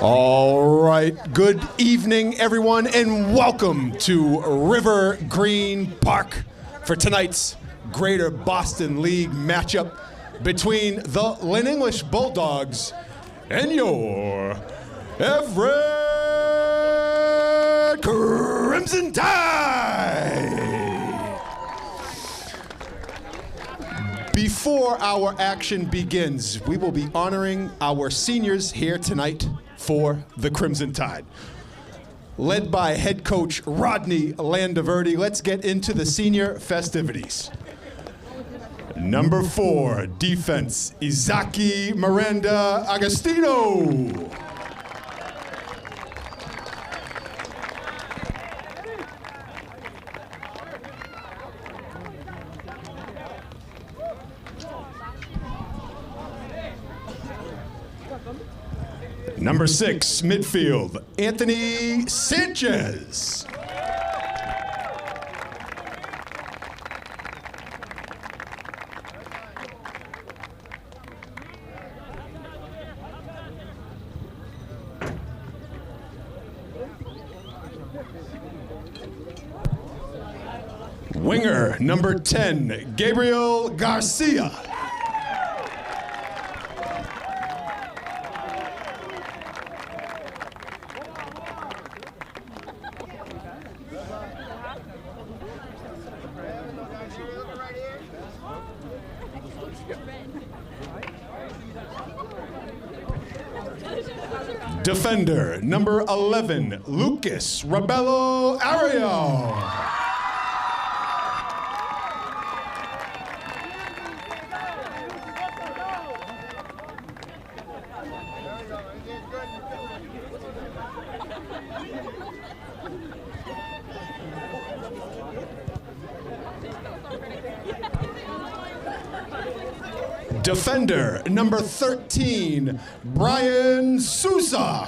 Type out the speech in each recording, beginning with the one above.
All right, good evening, everyone, and welcome to Rivergreen Park for tonight's Greater Boston League matchup between the Lynn English Bulldogs and your Everett Crimson Tide. Before our action begins, we will be honoring our seniors here tonight for the Crimson Tide. Led by head coach Rodney Landaverdi, let's get into the senior festivities. Number 4, defense, Izaki Miranda Agostino. Number 6, midfield, Anthony Sanchez. Winger, number 10, Gabriel Garcia. Defender, number 11, Lucas Rebello Ariel. Defender, number 13, Brian Sousa.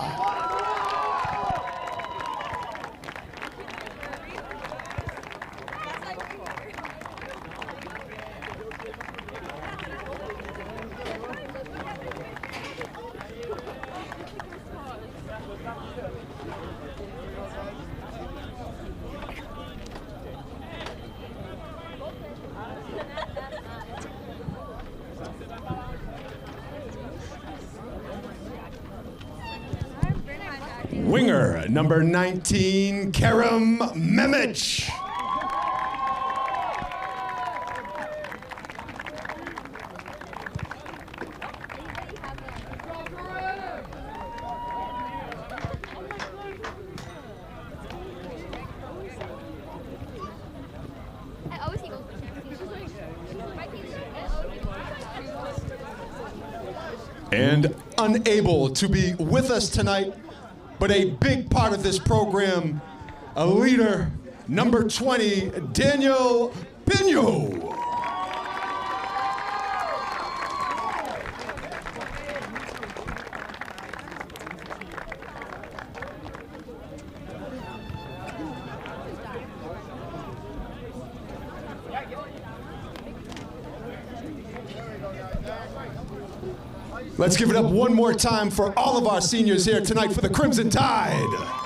Winger, number 19, Kerem Memic. And unable to be with us tonight, but a big part of this program, a leader, number 20, Daniel Pino. Let's give it up one more time for all of our seniors here tonight for the Crimson Tide.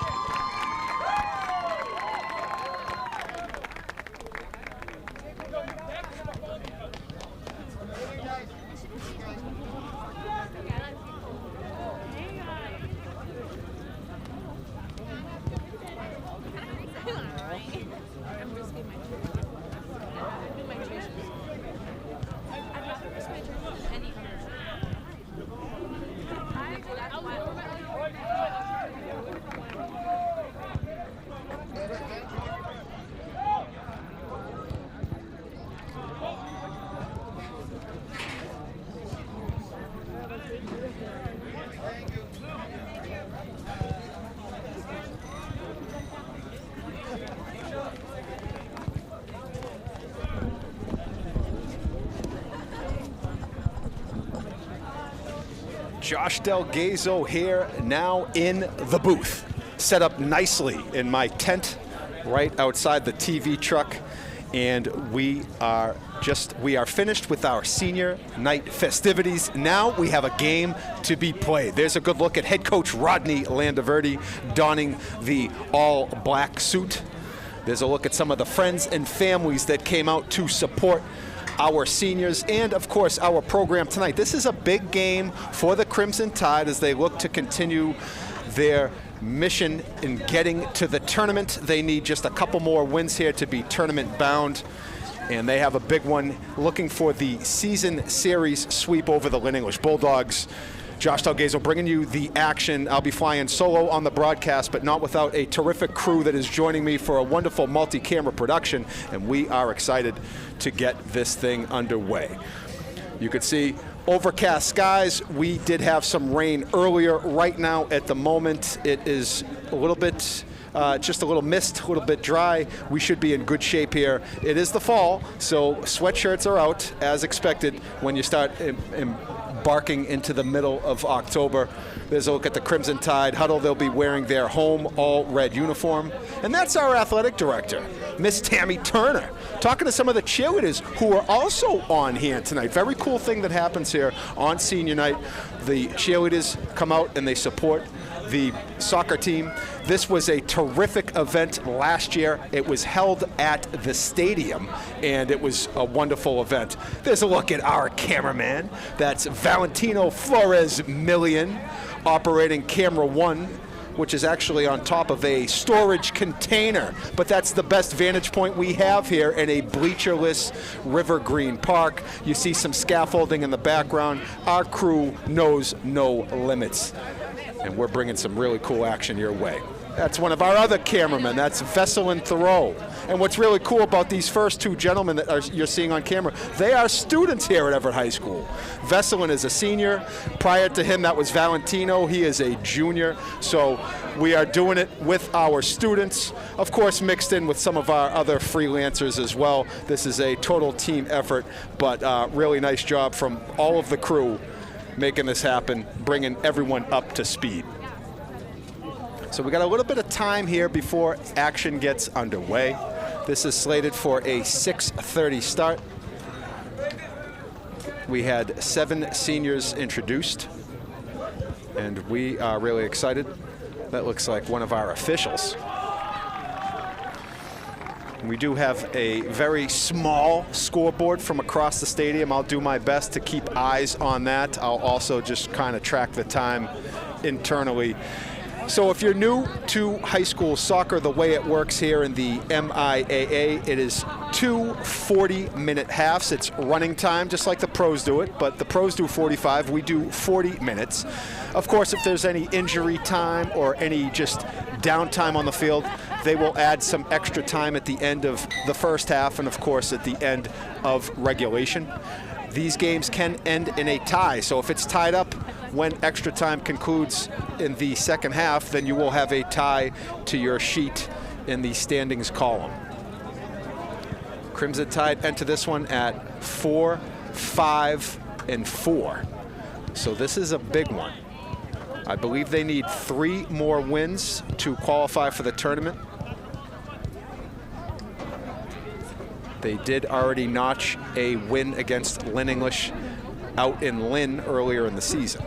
Josh Delgazo here now in the booth, set up nicely in my tent right outside the TV truck. and we are finished with our senior night festivities. Now we have a game to be played. There's a good look at head coach Rodney Landaverdi donning the all-black suit. There's a look at some of the friends and families that came out to support our seniors and, of course, our program tonight. This is a big game for the Crimson Tide as they look to continue their mission in getting to the tournament. They need just a couple more wins here to be tournament bound, and they have a big one looking for the season series sweep over the Lynn English Bulldogs. Josh Delgazo bringing you the action. I'll be flying solo on the broadcast, but not without a terrific crew that is joining me for a wonderful multi-camera production, and we are excited to get this thing underway. You could see overcast skies. We did have some rain earlier. Right now, at the moment, it is a little bit, just a little mist, a little bit dry. We should be in good shape here. It is the fall, so sweatshirts are out as expected when you start embarking into the middle of October. There's a look at the Crimson Tide huddle. They'll be wearing their home all-red uniform. And that's our athletic director, Miss Tammy Turner, talking to some of the cheerleaders who are also on hand tonight. Very cool thing that happens here on senior night. The cheerleaders come out and they support the soccer team. This was a terrific event last year. It was held at the stadium, and it was a wonderful event. There's a look at our cameraman. That's Valentino Flores Million, operating camera 1, which is actually on top of a storage container. But that's the best vantage point we have here in a bleacherless Rivergreen Park. You see some scaffolding in the background. Our crew knows no limits, and we're bringing some really cool action your way. That's one of our other cameramen. That's Vesselin Thoreau. And what's really cool about these first two gentlemen that you're seeing on camera, they are students here at Everett High School. Vesselin is a senior. Prior to him, that was Valentino. He is a junior. So we are doing it with our students, of course, mixed in with some of our other freelancers as well. This is a total team effort, but really nice job from all of the crew making this happen, bringing everyone up to speed. So we got a little bit of time here before action gets underway. This is slated for a 6:30 start. We had 7 seniors introduced, and we are really excited. That looks like one of our officials. We do have a very small scoreboard from across the stadium. I'll do my best to keep eyes on that. I'll also just kind of track the time internally. So if you're new to high school soccer, the way it works here in the MIAA, it is 2 40-minute halves. It's running time, just like the pros do it, but the pros do 45. We do 40 minutes. Of course, if there's any injury time or any just downtime on the field, they will add some extra time at the end of the first half and, of course, at the end of regulation. These games can end in a tie, so if it's tied up when extra time concludes in the second half, then you will have a tie to your sheet in the standings column. Crimson Tide enter this one at 4, 5, and 4. So this is a big one. I believe they need 3 more wins to qualify for the tournament. They did already notch a win against Lynn English out in Lynn earlier in the season.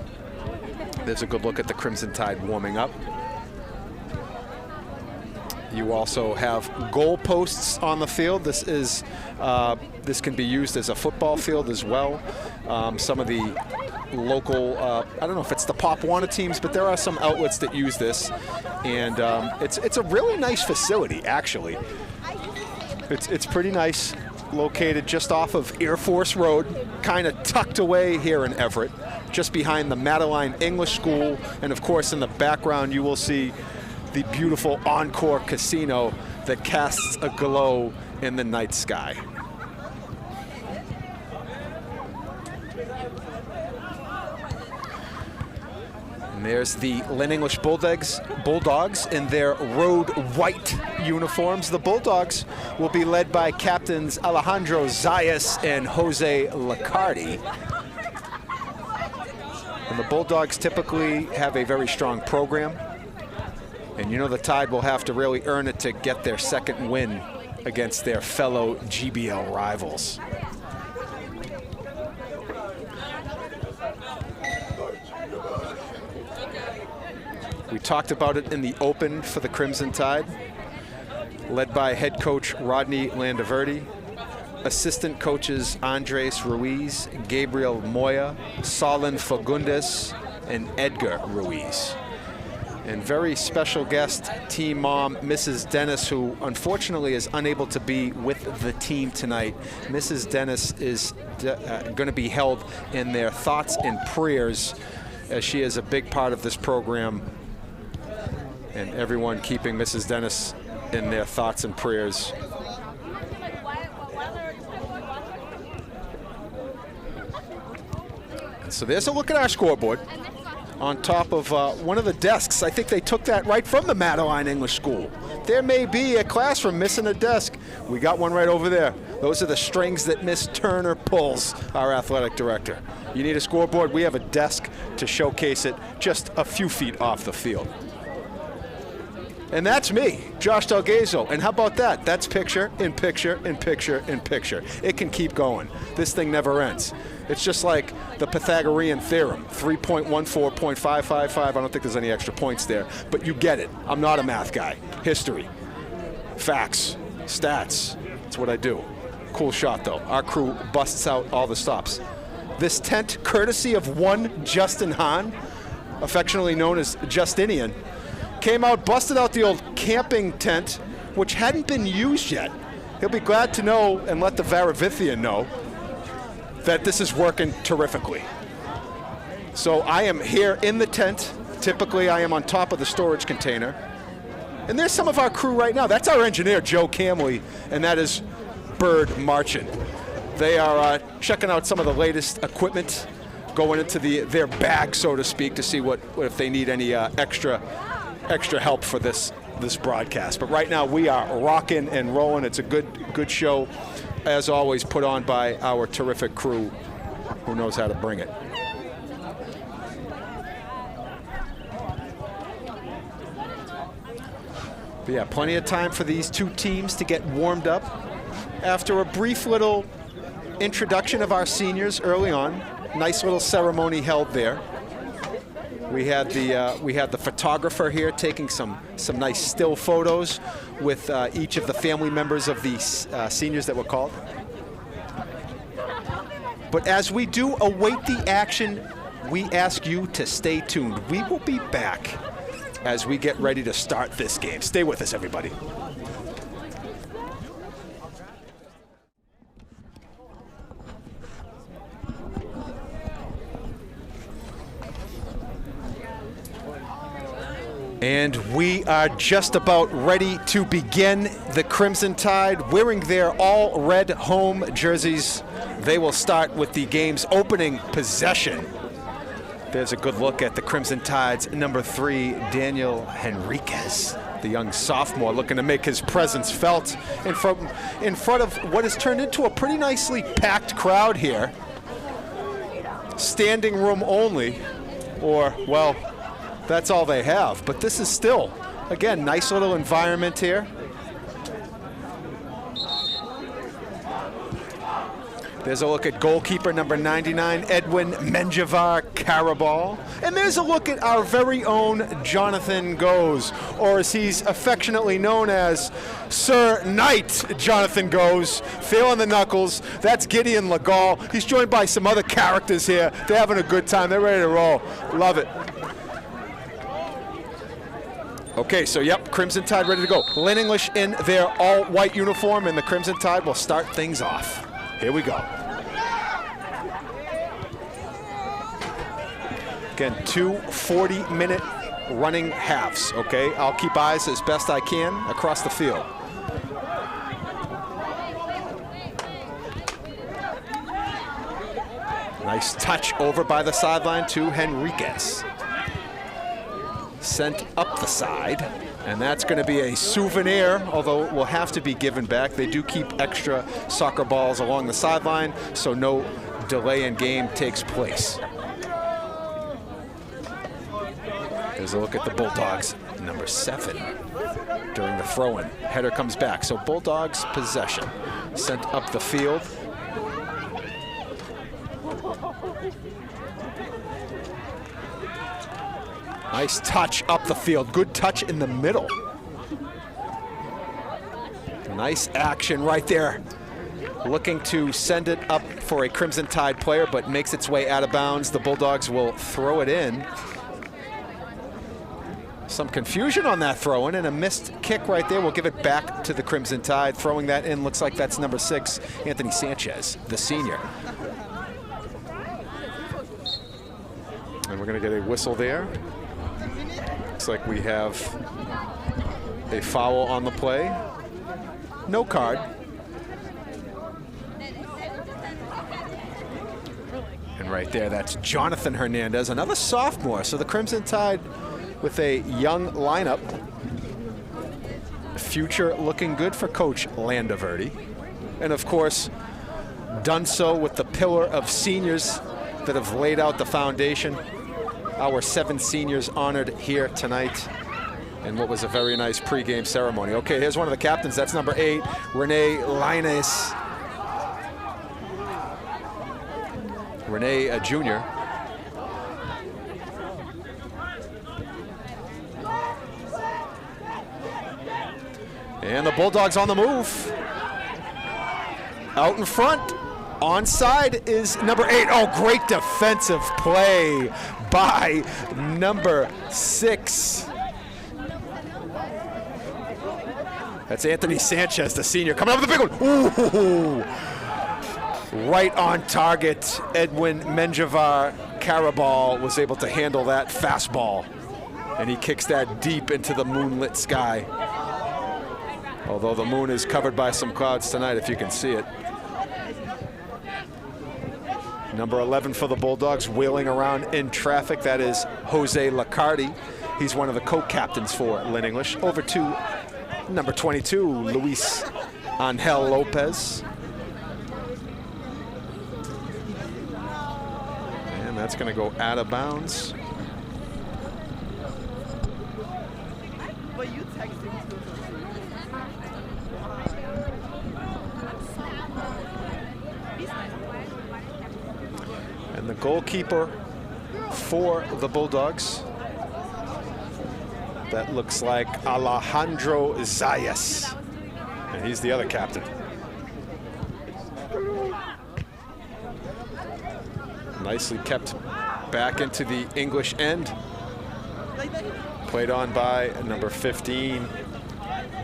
There's a good look at the Crimson Tide warming up. You also have goalposts on the field. This can be used as a football field as well. Some of the local, I don't know if it's the Pop Warner teams, but there are some outlets that use this, and it's a really nice facility, actually. It's pretty nice, located just off of Air Force Road, kind of tucked away here in Everett, just behind the Madeline English School, and of course in the background you will see the beautiful Encore Casino that casts a glow in the night sky. And there's the Lynn English Bulldogs in their road white uniforms. The Bulldogs will be led by captains Alejandro Zayas and Jose Lacardi. And the Bulldogs typically have a very strong program. And you know the Tide will have to really earn it to get their second win against their fellow GBL rivals. We talked about it in the open for the Crimson Tide, led by head coach Rodney Landaverdi, assistant coaches Andres Ruiz, Gabriel Moya, Solon Fagundes, and Edgar Ruiz. And very special guest, team mom, Mrs. Dennis, who unfortunately is unable to be with the team tonight. Mrs. Dennis is going to be held in their thoughts and prayers, as she is a big part of this program. And everyone keeping Mrs. Dennis in their thoughts and prayers. And so there's a look at our scoreboard on top of one of the desks. I think they took that right from the Madeline English School. There may be a classroom missing a desk. We got one right over there. Those are the strings that Miss Turner pulls, our athletic director. You need a scoreboard? We have a desk to showcase it just a few feet off the field. And that's me, Josh Delgazo. And how about that? That's picture in picture in picture in picture. It can keep going. This thing never ends. It's just like the Pythagorean theorem, 3.14.555. I don't think there's any extra points there, but you get it. I'm not a math guy. History, facts, stats. That's what I do. Cool shot, though. Our crew busts out all the stops. This tent, courtesy of one Justin Hahn, affectionately known as Justinian, came out, busted out the old camping tent, which hadn't been used yet. He'll be glad to know and let the Varavithian know that this is working terrifically. So I am here in the tent. Typically, I am on top of the storage container. And there's some of our crew right now. That's our engineer, Joe Camley, and that is Bird Marchant. They are checking out some of the latest equipment, going into their bag, so to speak, to see what if they need any extra help for this broadcast. But right now we are rocking and rolling. It's a good show, as always, put on by our terrific crew who knows how to bring it. But yeah, plenty of time for these two teams to get warmed up. After a brief little introduction of our seniors early on, nice little ceremony held there. We had the photographer here taking some nice still photos with each of the family members of the seniors that were called. But as we do await the action, we ask you to stay tuned. We will be back as we get ready to start this game. Stay with us, everybody. And we are just about ready to begin. The Crimson Tide wearing their all-red home jerseys. They will start with the game's opening possession. There's a good look at the Crimson Tide's number 3, Daniel Henriquez, the young sophomore looking to make his presence felt in front of what has turned into a pretty nicely packed crowd here. Standing room only, or, well, that's all they have. But this is still, again, nice little environment here. There's a look at goalkeeper number 99, Edwin Menjivar Karabal. And there's a look at our very own Jonathan Goes, or as he's affectionately known as, Sir Knight Jonathan Goes, feeling the knuckles. That's Gideon Legal. He's joined by some other characters here. They're having a good time. They're ready to roll. Love it. Okay, so yep, Crimson Tide ready to go. Lynn English in their all-white uniform, and the Crimson Tide will start things off. Here we go. Again, 2 40-minute running halves, okay? I'll keep eyes as best I can across the field. Nice touch over by the sideline to Henriquez. Sent up the side, and that's going to be a souvenir, although it will have to be given back. They do keep extra soccer balls along the sideline, so no delay in game takes place. There's a look at the Bulldogs, number 7, during the throw-in. Header comes back, so Bulldogs possession. Sent up the field. Nice touch up the field. Good touch in the middle. Nice action right there. Looking to send it up for a Crimson Tide player, but makes its way out of bounds. The Bulldogs will throw it in. Some confusion on that throw-in and a missed kick right there. We'll give it back to the Crimson Tide. Throwing that in, looks like that's number 6, Anthony Sanchez, the senior. And we're gonna get a whistle there. Looks like we have a foul on the play. No card. And right there, that's Jonathan Hernandez, another sophomore. So the Crimson Tide with a young lineup. Future looking good for Coach Landaverdi. And of course, done so with the pillar of seniors that have laid out the foundation. Our 7 seniors honored here tonight in what was a very nice pregame ceremony. Okay, here's one of the captains. That's number 8, Renee Linus. Renee, a junior. And the Bulldogs on the move. Out in front. Onside is number 8. Oh, great defensive play by number 6. That's Anthony Sanchez, the senior, coming up with a big one. Ooh. Right on target. Edwin Menjivar Carabal was able to handle that fastball. And he kicks that deep into the moonlit sky. Although the moon is covered by some clouds tonight, if you can see it. Number 11 for the Bulldogs, wheeling around in traffic. That is Jose Lacardi. He's one of the co-captains for Lynn English. Over to number 22, Luis Angel Lopez. And that's going to go out of bounds. And the goalkeeper for the Bulldogs, that looks like Alejandro Zayas. And he's the other captain. Nicely kept back into the English end. Played on by number 15,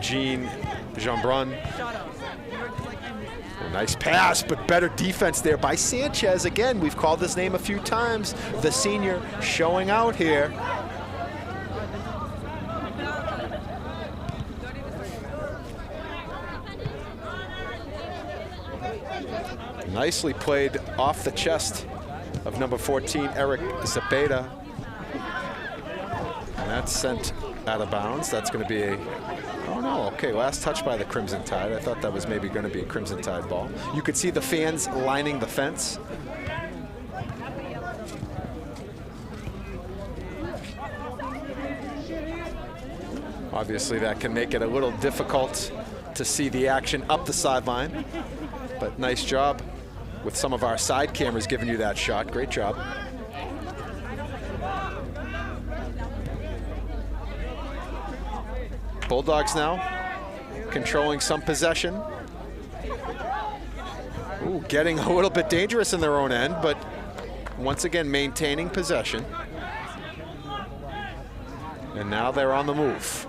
Jean Jeanbrun. A nice pass, but better defense there by Sanchez. Again, we've called this name a few times. The senior showing out here. Nicely played off the chest of number 14, Eric Zepeda. And that's sent out of bounds. That's going to be a, oh no, okay, last touch by the Crimson Tide. I thought that was maybe going to be a Crimson Tide ball. You could see the fans lining the fence. Obviously that can make it a little difficult to see the action up the sideline, but nice job with some of our side cameras giving you that shot. Great job. Bulldogs now controlling some possession. Ooh, getting a little bit dangerous in their own end, but once again maintaining possession. And now they're on the move.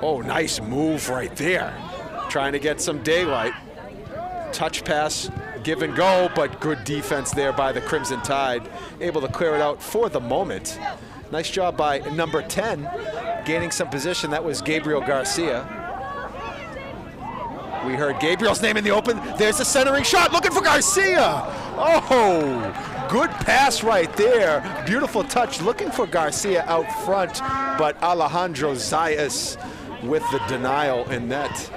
Oh, nice move right there. Trying to get some daylight. Touch pass, give and go, but good defense there by the Crimson Tide. Able to clear it out for the moment. Nice job by number 10, gaining some position. That was Gabriel Garcia. We heard Gabriel's name in the open. There's the centering shot, looking for Garcia. Oh, good pass right there. Beautiful touch, looking for Garcia out front, but Alejandro Zayas with the denial in net.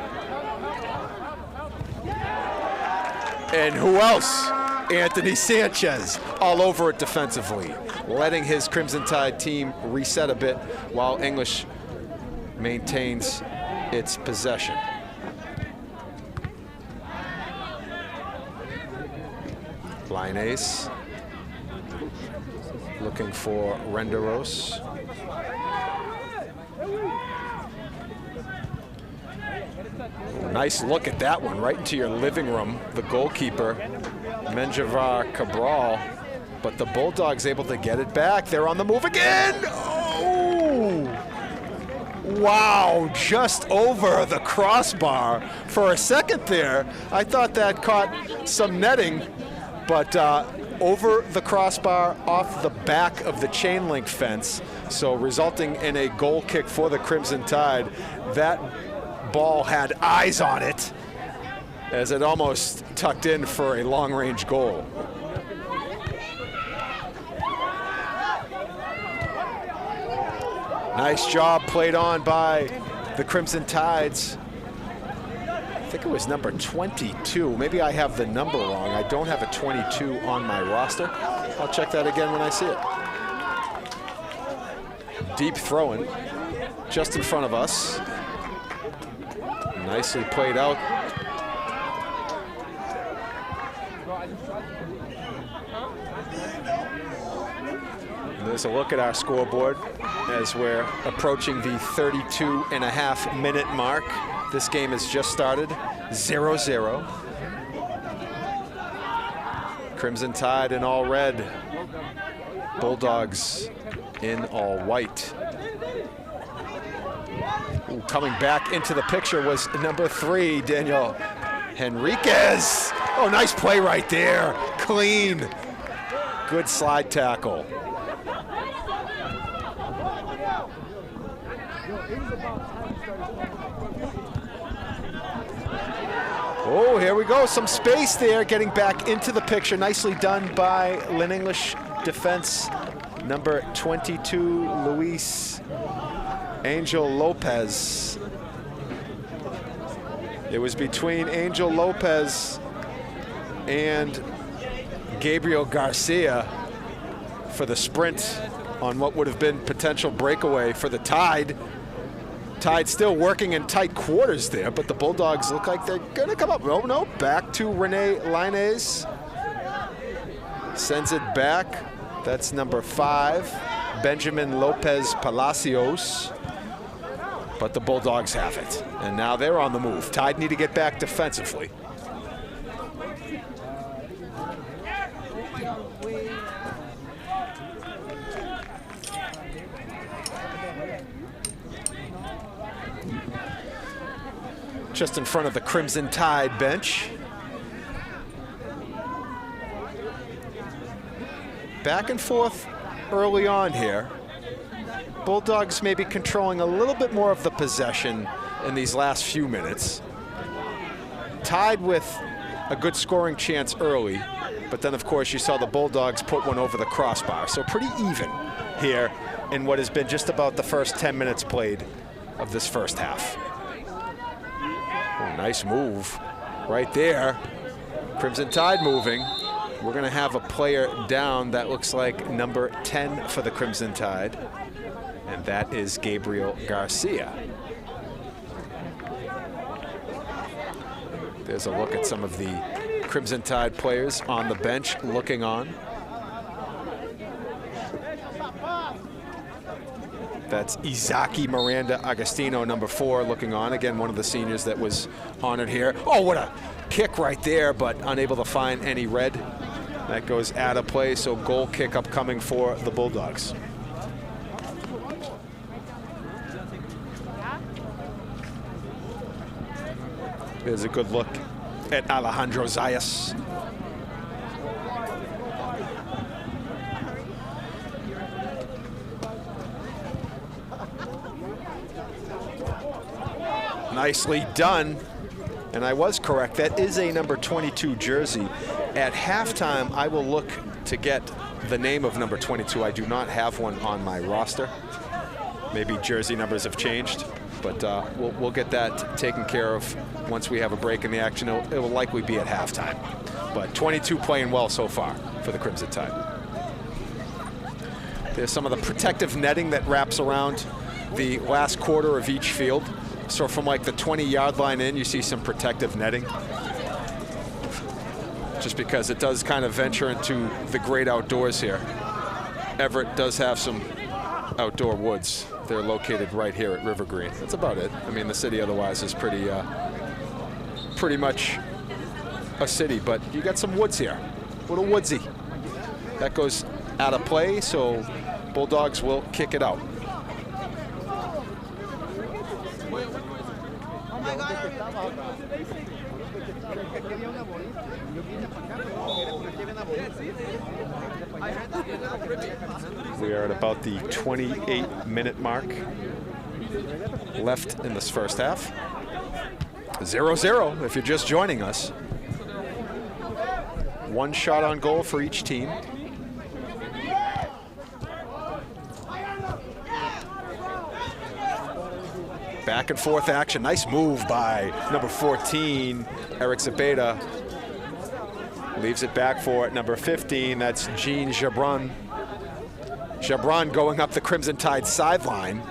And who else? Anthony Sanchez all over it defensively, letting his Crimson Tide team reset a bit while English maintains its possession. Line ace. Looking for Renderos. Nice look at that one, right into your living room. The goalkeeper, Menjivar Cabral, but the Bulldogs able to get it back. They're on the move again. Oh! Wow, just over the crossbar. For a second there, I thought that caught some netting, but over the crossbar, off the back of the chain link fence, so resulting in a goal kick for the Crimson Tide. That ball had eyes on it as it almost tucked in for a long-range goal. Nice job played on by the Crimson Tides. I think it was number 22. Maybe I have the number wrong. I don't have a 22 on my roster. I'll check that again when I see it. Deep throw-in just in front of us. Nicely played out. And there's a look at our scoreboard as we're approaching the 32.5-minute mark. This game has just started, 0-0. Crimson Tide in all red. Bulldogs in all white. Ooh, coming back into the picture was number 3, Daniel Henriquez. Oh, nice play right there. Clean. Good slide tackle. Oh, here we go. Some space there, getting back into the picture. Nicely done by Lynn English defense. Number 22, Luis Angel Lopez. It was between Angel Lopez and Gabriel Garcia for the sprint on what would have been potential breakaway for the Tide. Tide still working in tight quarters there, but the Bulldogs look like they're going to come up. Oh, no, back to Rene Lainez. Sends it back. That's number 5, Benjamin Lopez Palacios. But the Bulldogs have it, and now they're on the move. Tide need to get back defensively. Just in front of the Crimson Tide bench. Back and forth early on here. Bulldogs maybe controlling a little bit more of the possession in these last few minutes. Tide with a good scoring chance early, but then of course you saw the Bulldogs put one over the crossbar. So pretty even here in what has been just about the first 10 minutes played of this first half. Oh, nice move right there. Crimson Tide moving. We're going to have a player down that looks like number 10 for the Crimson Tide, and that is Gabriel Garcia. There's a look at some of the Crimson Tide players on the bench looking on. That's Izaki Miranda Agostino, number 4, looking on. Again, one of the seniors that was honored here. Oh, what a kick right there, but unable to find any red. That goes out of play, so goal kick upcoming for the Bulldogs. There's a good look at Alejandro Zayas. Nicely done. And I was correct, that is a number 22 jersey. At halftime, I will look to get the name of number 22. I do not have one on my roster. Maybe jersey numbers have changed, but we'll get that taken care of once we have a break in the action. It will likely be at halftime. But 22 playing well so far for the Crimson Tide. There's some of the protective netting that wraps around the last quarter of each field. So from like the 20-yard line in, you see some protective netting. Just because it does kind of venture into the great outdoors here. Everett does have some outdoor woods. They're located right here at Rivergreen. That's about it. I mean, the city otherwise is pretty much a city, but you got some woods here. A little woodsy. That goes out of play, so Bulldogs will kick it out. We are at about the 28-minute mark left in this first half. 0-0 if you're just joining us. One shot on goal for each team. Back and forth action. Nice move by number 14, Eric Zabeda. Leaves it back for number 15. That's Jean Jabron. Jabron going up the Crimson Tide sideline.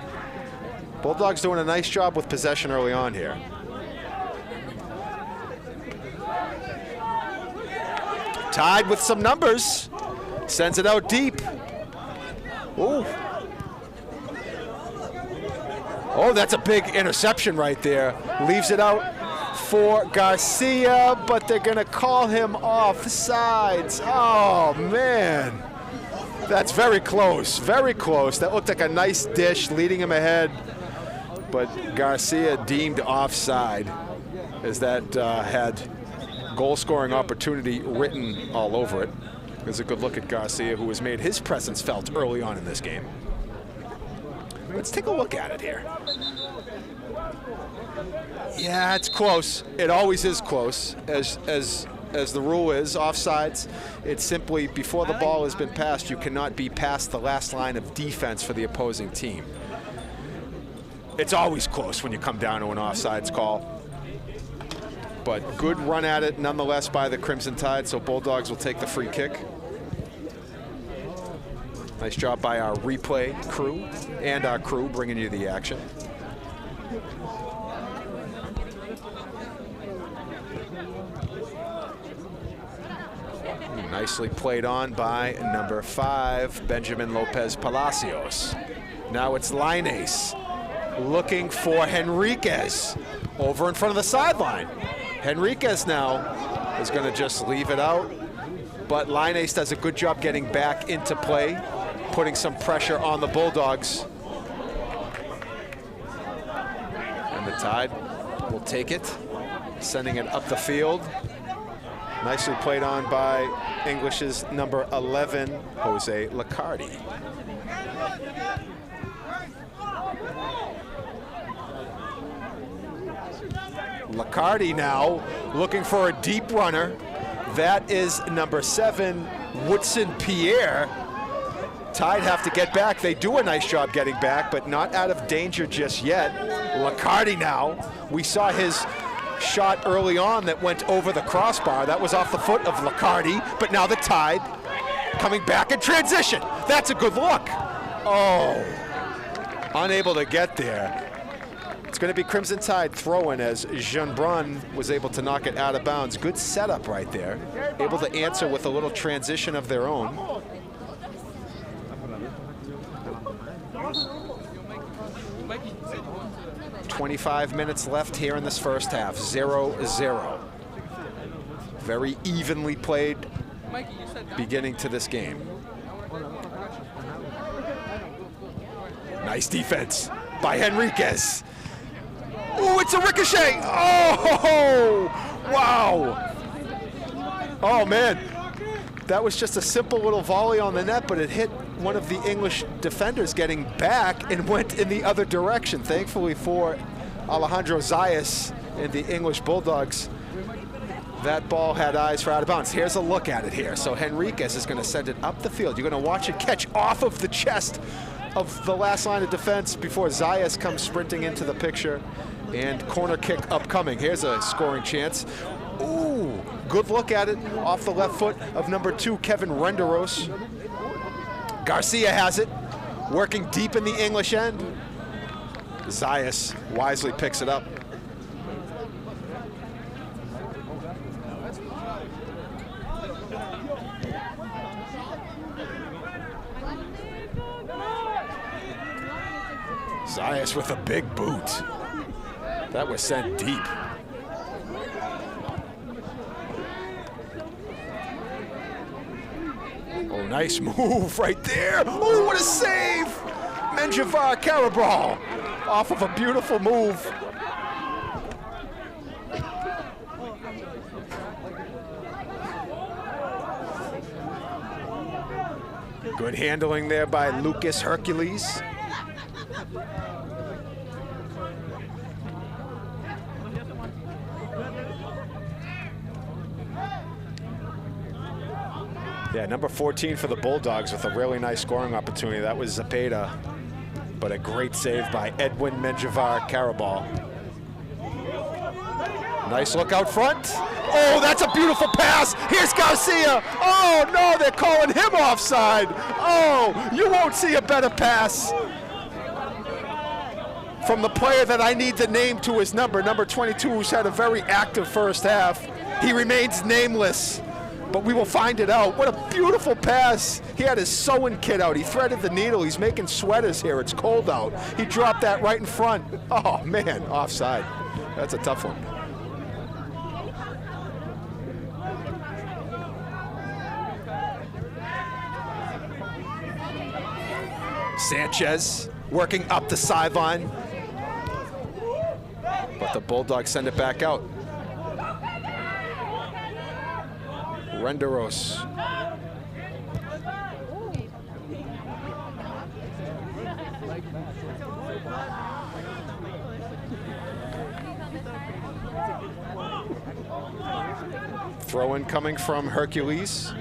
Bulldogs doing a nice job with possession early on here. Tide with some numbers. Sends it out deep. Ooh. Oh, that's a big interception right there. Leaves it out for Garcia, but they're going to call him offsides. Oh, man. That's very close, very close. That looked like a nice dish leading him ahead, but Garcia deemed offside as that had goal-scoring opportunity written all over it. There's a good look at Garcia, who has made his presence felt early on in this game. Let's take a look at it here. Yeah, it's close. It always is close, as the rule is. Offsides, it's simply before the ball has been passed, you cannot be past the last line of defense for the opposing team. It's always close when you come down to an offsides call. But good run at it nonetheless by the Crimson Tide, so Bulldogs will take the free kick. Nice job by our replay crew and our crew bringing you the action. Nicely played on by number 5, Benjamin Lopez Palacios. Now it's Linus looking for Henriquez over in front of the sideline. Henriquez now is going to just leave it out, but Linus does a good job getting back into play, putting some pressure on the Bulldogs. And the Tide will take it, sending it up the field. Nicely played on by English's number 11, Jose Licardi. Licardi now looking for a deep runner. That is number 7, Woodson Pierre. Tide have to get back. They do a nice job getting back, but not out of danger just yet. Licardi now. We saw his shot early on that went over the crossbar. That was off the foot of Licardi, but now the Tide coming back in transition. That's a good look. Oh, unable to get there. It's going to be Crimson Tide throwing as Jeanbrun was able to knock it out of bounds. Good setup right there. Able to answer with a little transition of their own. .25 minutes left here in this first half, 0-0. Very evenly played beginning to this game. Nice defense by Henriquez. Oh, it's a ricochet. Oh, wow. Oh, man. That was just a simple little volley on the net, but it hit one of the English defenders getting back and went in the other direction. Thankfully for Alejandro Zayas and the English Bulldogs, that ball had eyes for out of bounds. Here's a look at it here. So Henriquez is going to send it up the field. You're going to watch it catch off of the chest of the last line of defense before Zayas comes sprinting into the picture. And corner kick upcoming. Here's a scoring chance. Ooh, good look at it off the left foot of number 2, Kevin Renderos. Garcia has it, working deep in the English end. Zayas wisely picks it up. Zayas with a big boot. That was sent deep. Oh, nice move right there. Oh, what a save! Menjivar Karabal off of a beautiful move. Good handling there by Lucas Hercules. Yeah, number 14 for the Bulldogs with a really nice scoring opportunity. That was Zapata, but a great save by Edwin Menjivar Karabal. Nice look out front. Oh, that's a beautiful pass. Here's Garcia. Oh, no, they're calling him offside. Oh, you won't see a better pass from the player that I need to name to his number 22, who's had a very active first half. He remains nameless, but we will find it out. What a beautiful pass. He had his sewing kit out. He threaded the needle. He's making sweaters here. It's cold out. He dropped that right in front. Oh, man, offside. That's a tough one. Sanchez working up the sideline, but the Bulldogs send it back out. Renderos. Throw-in coming from Hercules.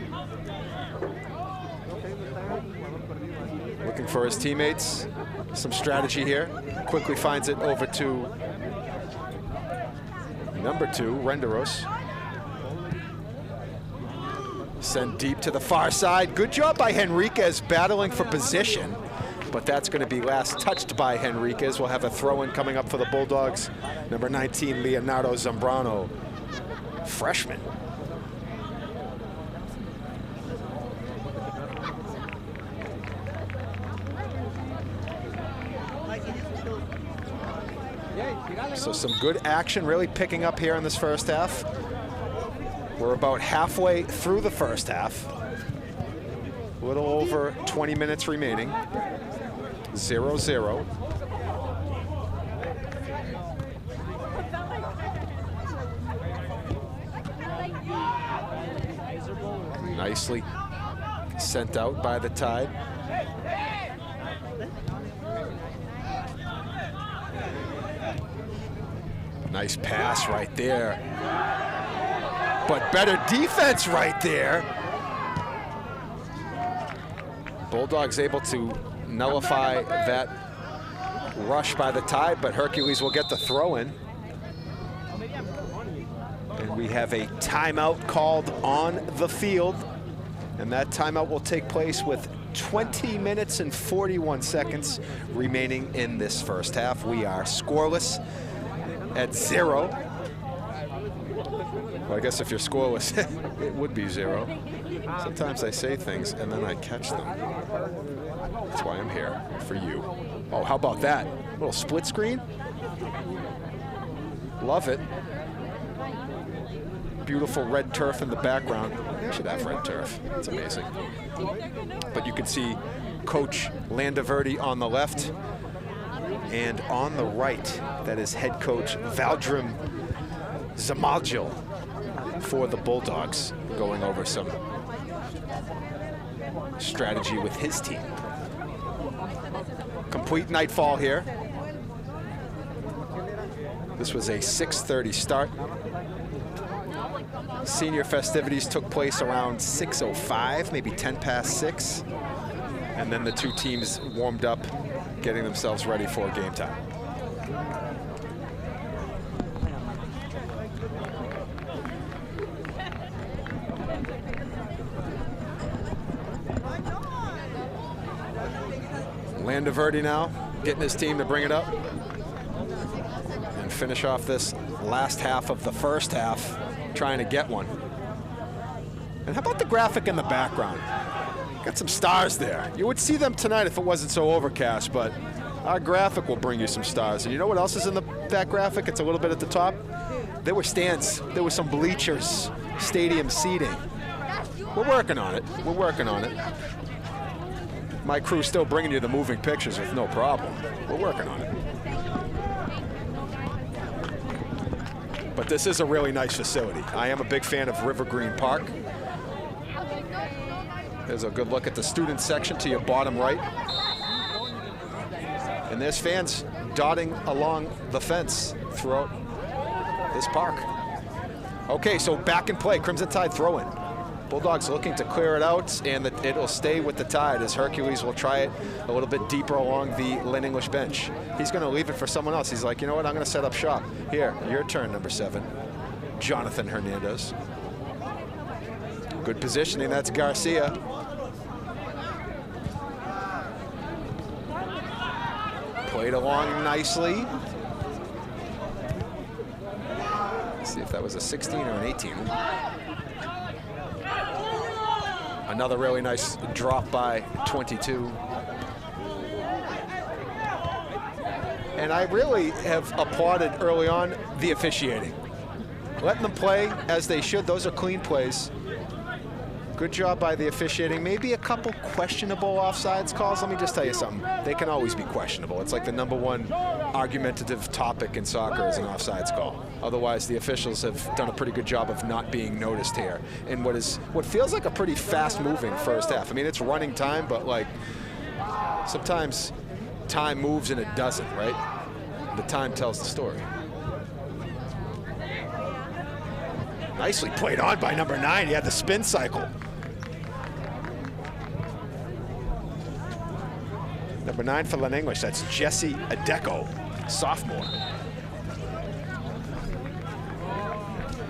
Looking for his teammates. Some strategy here. Quickly finds it over to number 2, Renderos. Sent deep to the far side. Good job by Henriquez battling for position, but that's going to be last touched by Henriquez. We'll have a throw-in coming up for the Bulldogs. Number 19, Leonardo Zambrano, freshman. So some good action really picking up here in this first half. We're about halfway through the first half. A little over 20 minutes remaining. 0-0. Nicely sent out by the Tide. Nice pass right there. But better defense right there. Bulldogs able to nullify that rush by the Tide, but Hercules will get the throw in. And we have a timeout called on the field. And that timeout will take place with 20 minutes and 41 seconds remaining in this first half. We are scoreless at 0. Well, I guess if you're scoreless, it would be 0. Sometimes I say things and then I catch them. That's why I'm here, for you. Oh, how about that? A little split screen. Love it. Beautiful red turf in the background. We should have red turf. It's amazing. But you can see Coach Landaverde on the left. And on the right, that is head coach Valdrim Zamaljil for the Bulldogs, going over some strategy with his team. Complete nightfall here. This was a 6:30 start. Senior festivities took place around 6:05, maybe 10 past 6. And then the two teams warmed up, getting themselves ready for game time. Landaverde now getting his team to bring it up. finish off this last half of the first half trying to get one. And how about the graphic in the background? Got some stars there. You would see them tonight if it wasn't so overcast, but our graphic will bring you some stars. And you know what else is in that graphic? It's a little bit at the top. There were stands. There were some bleachers, stadium seating. We're working on it. We're working on it. My crew's still bringing you the moving pictures with no problem. We're working on it. But this is a really nice facility. I am a big fan of Rivergreen Park. There's a good look at the student section to your bottom right. And there's fans dotting along the fence throughout this park. Okay, so back in play, Crimson Tide throw in. Bulldogs looking to clear it out, and it'll stay with the Tide as Hercules will try it a little bit deeper along the Lynn English bench. He's going to leave it for someone else. He's like, you know what, I'm going to set up shop. Here, your turn, number 7, Jonathan Hernandez. Good positioning, that's Garcia. Played along nicely. Let's see if that was a 16 or an 18. Another really nice drop by 22. And I really have applauded early on the officiating. Letting them play as they should. Those are clean plays. Good job by the officiating. Maybe a couple questionable offsides calls. Let me just tell you something. They can always be questionable. It's like the #1 argumentative topic in soccer is an offsides call. Otherwise, the officials have done a pretty good job of not being noticed here in what feels like a pretty fast-moving first half. I mean, it's running time, but like sometimes time moves and it doesn't, right? The time tells the story. Nicely played on by number 9. He had the spin cycle. Number 9 for Lynn English, that's Jesse Adeko, sophomore.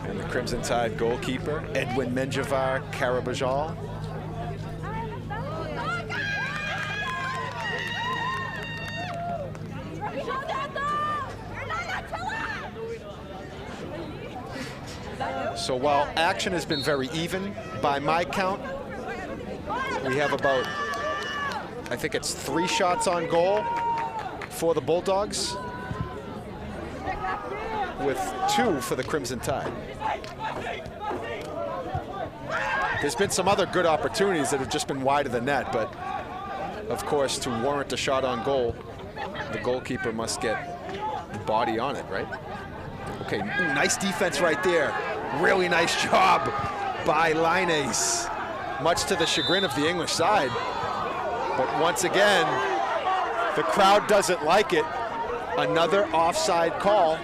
And the Crimson Tide goalkeeper, Edwin Menjivar Karabajal. So while action has been very even, by my count, we have about, I think it's 3 shots on goal for the Bulldogs, with 2 for the Crimson Tide. There's been some other good opportunities that have just been wide of the net, but of course, to warrant a shot on goal, the goalkeeper must get the body on it, right? Okay, ooh, nice defense right there. Really nice job by Lines, much to the chagrin of the English side. But once again, the crowd doesn't like it. Another offside call.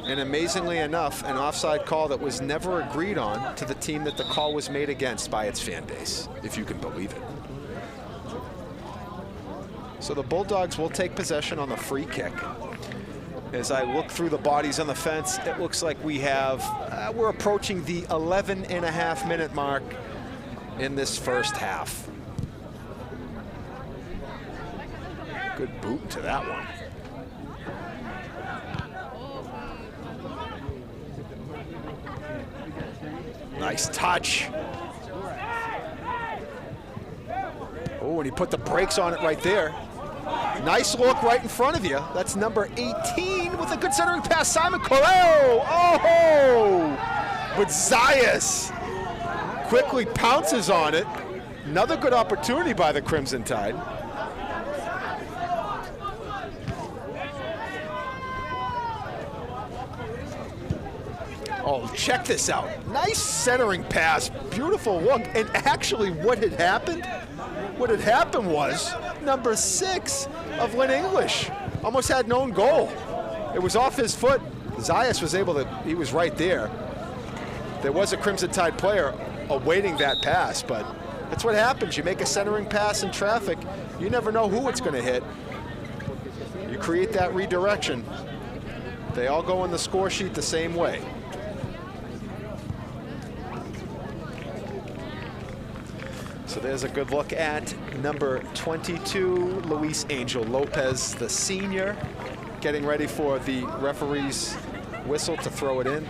And amazingly enough, an offside call that was never agreed on to the team that the call was made against by its fan base, if you can believe it. So the Bulldogs will take possession on the free kick. As I look through the bodies on the fence, it looks like we have, we're approaching the 11.5-minute mark in this first half. Good boot to that one. Nice touch. Oh, and he put the brakes on it right there. Nice look right in front of you. That's number 18 with a good centering pass, Simon Correo. Oh! But Zayas quickly pounces on it. Another good opportunity by the Crimson Tide. Oh, check this out. Nice centering pass, beautiful look. And actually what had happened was number 6 of Lynn English almost had an own goal. It was off his foot. Zayas was able to, he was right there. There was a Crimson Tide player awaiting that pass, but that's what happens. You make a centering pass in traffic, you never know who it's gonna hit. You create that redirection. They all go on the score sheet the same way. So there's a good look at number 22, Luis Angel Lopez, the senior, getting ready for the referee's whistle to throw it in.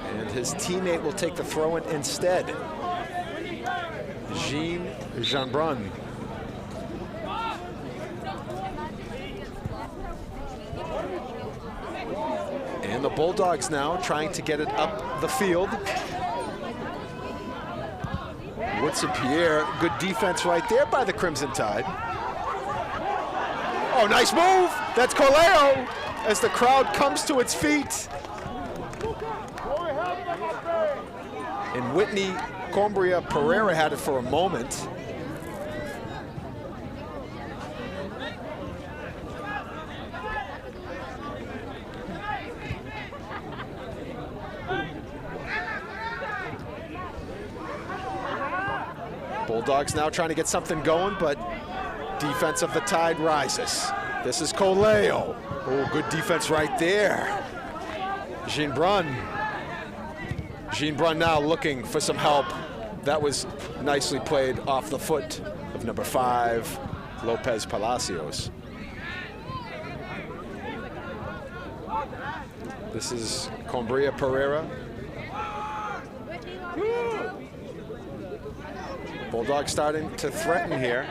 And his teammate will take the throw-in instead. Jean Jeanbrun. And the Bulldogs now trying to get it up the field. Woodson Pierre, good defense right there by the Crimson Tide. Oh, nice move. That's Coleo as the crowd comes to its feet. And Whitney Combria Pereira had it for a moment. Bulldogs now trying to get something going, but defense of the Tide rises. This is Coleo. Oh, good defense right there. Jeanbrun. Jeanbrun now looking for some help. That was nicely played off the foot of number 5, Lopez Palacios. This is Combria Pereira. Bulldogs starting to threaten here.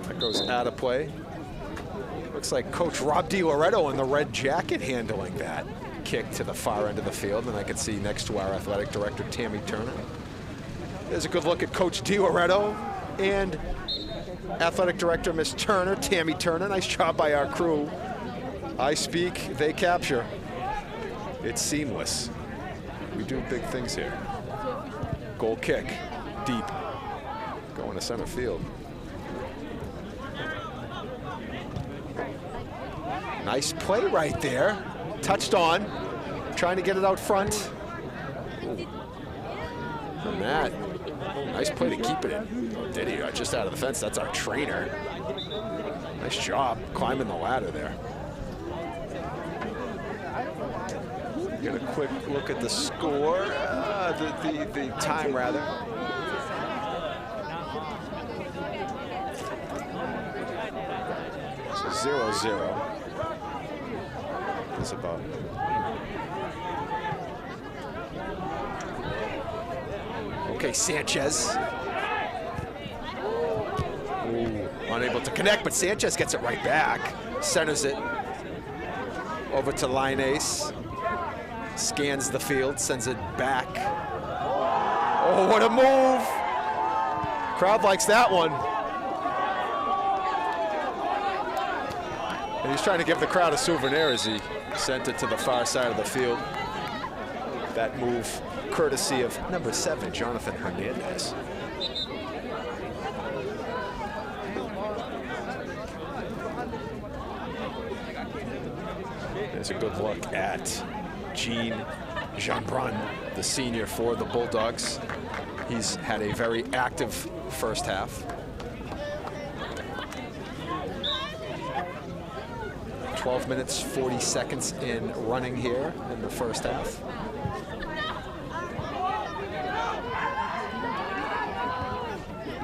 That goes out of play. Looks like Coach Rob DiLoretto in the red jacket handling that kick to the far end of the field, and I can see next to our athletic director, Tammy Turner. There's a good look at Coach DiLoretto and athletic director, Miss Turner, Tammy Turner. Nice job by our crew. I speak, they capture. It's seamless. We do big things here. Goal kick, deep, going to center field. Nice play right there. Touched on, trying to get it out front. Ooh. From that, nice play to keep it in. Oh, did he? Just out of the fence, that's our trainer. Nice job climbing the ladder there. Get a quick look at the score, the time rather. So 0-0. That's about. Okay, Sanchez. Ooh, unable to connect, but Sanchez gets it right back. Centers it over to line ace. Scans the field, sends it back. Oh, what a move. Crowd likes that one. And he's trying to give the crowd a souvenir as he sent it to the far side of the field. That move courtesy of number 7, Jonathan Hernandez. There's a good look at Jean Jeanbrun, the senior for the Bulldogs. He's had a very active first half. 12 minutes, 40 seconds in running here in the first half.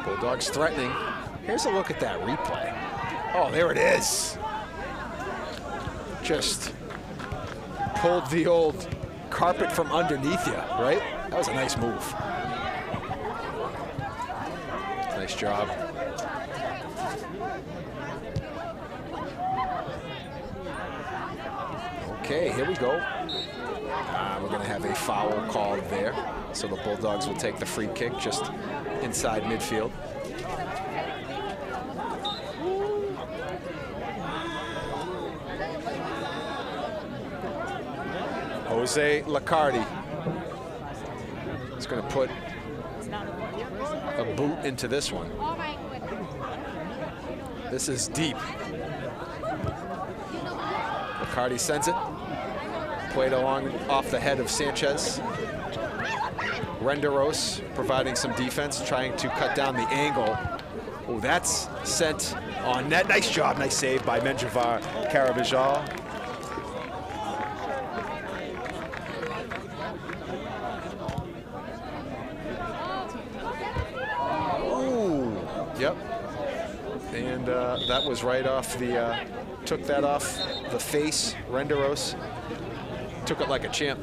Bulldogs threatening. Here's a look at that replay. Oh, there it is. Just pulled the old carpet from underneath you, right? That was a nice move. Nice job. Okay, here we go. We're going to have a foul called there. So the Bulldogs will take the free kick just inside midfield. Jose Lacardi is going to put a boot into this one. This is deep. Lacardi sends it. Played along off the head of Sanchez. Renderos providing some defense, trying to cut down the angle. Oh, that's sent on net. Nice job, nice save by Menjivar Carabajal. Yep. And that was right off the, took that off the face. Renderos took it like a champ.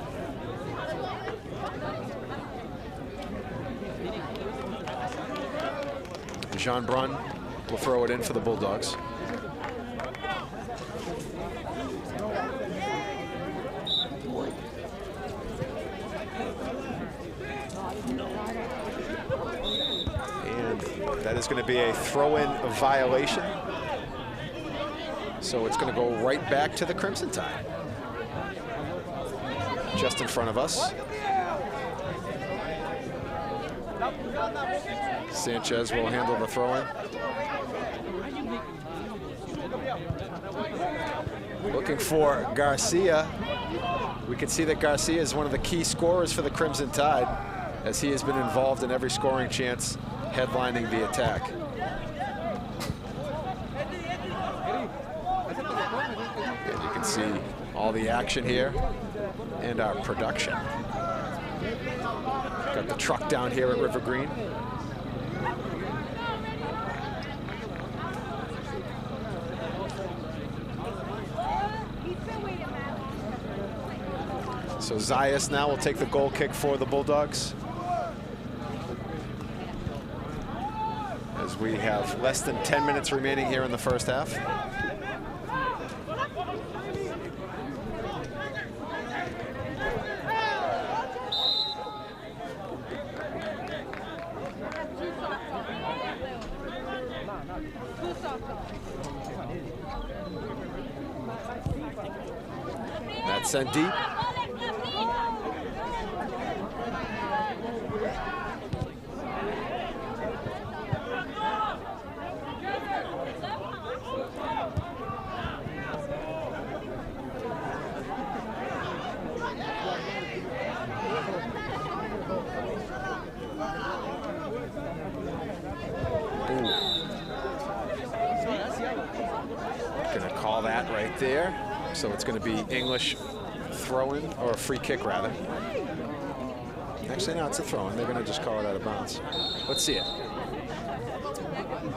Jean Brun will throw it in for the Bulldogs. And that is going to be a throw-in violation. So it's going to go right back to the Crimson Tide. Just in front of us. Sanchez will handle the throw-in. Looking for Garcia. We can see that Garcia is one of the key scorers for the Crimson Tide, as he has been involved in every scoring chance, headlining the attack. And you can see all the action here and our production. Got the truck down here at Rivergreen. So Zayas now will take the goal kick for the Bulldogs. As we have less than 10 minutes remaining here in the first half. That's sent deep. Gonna call that right there. So it's gonna be English throw-in, or a free kick rather. Actually, no, it's a throw-in. They're gonna just call it out of bounds. Let's see it.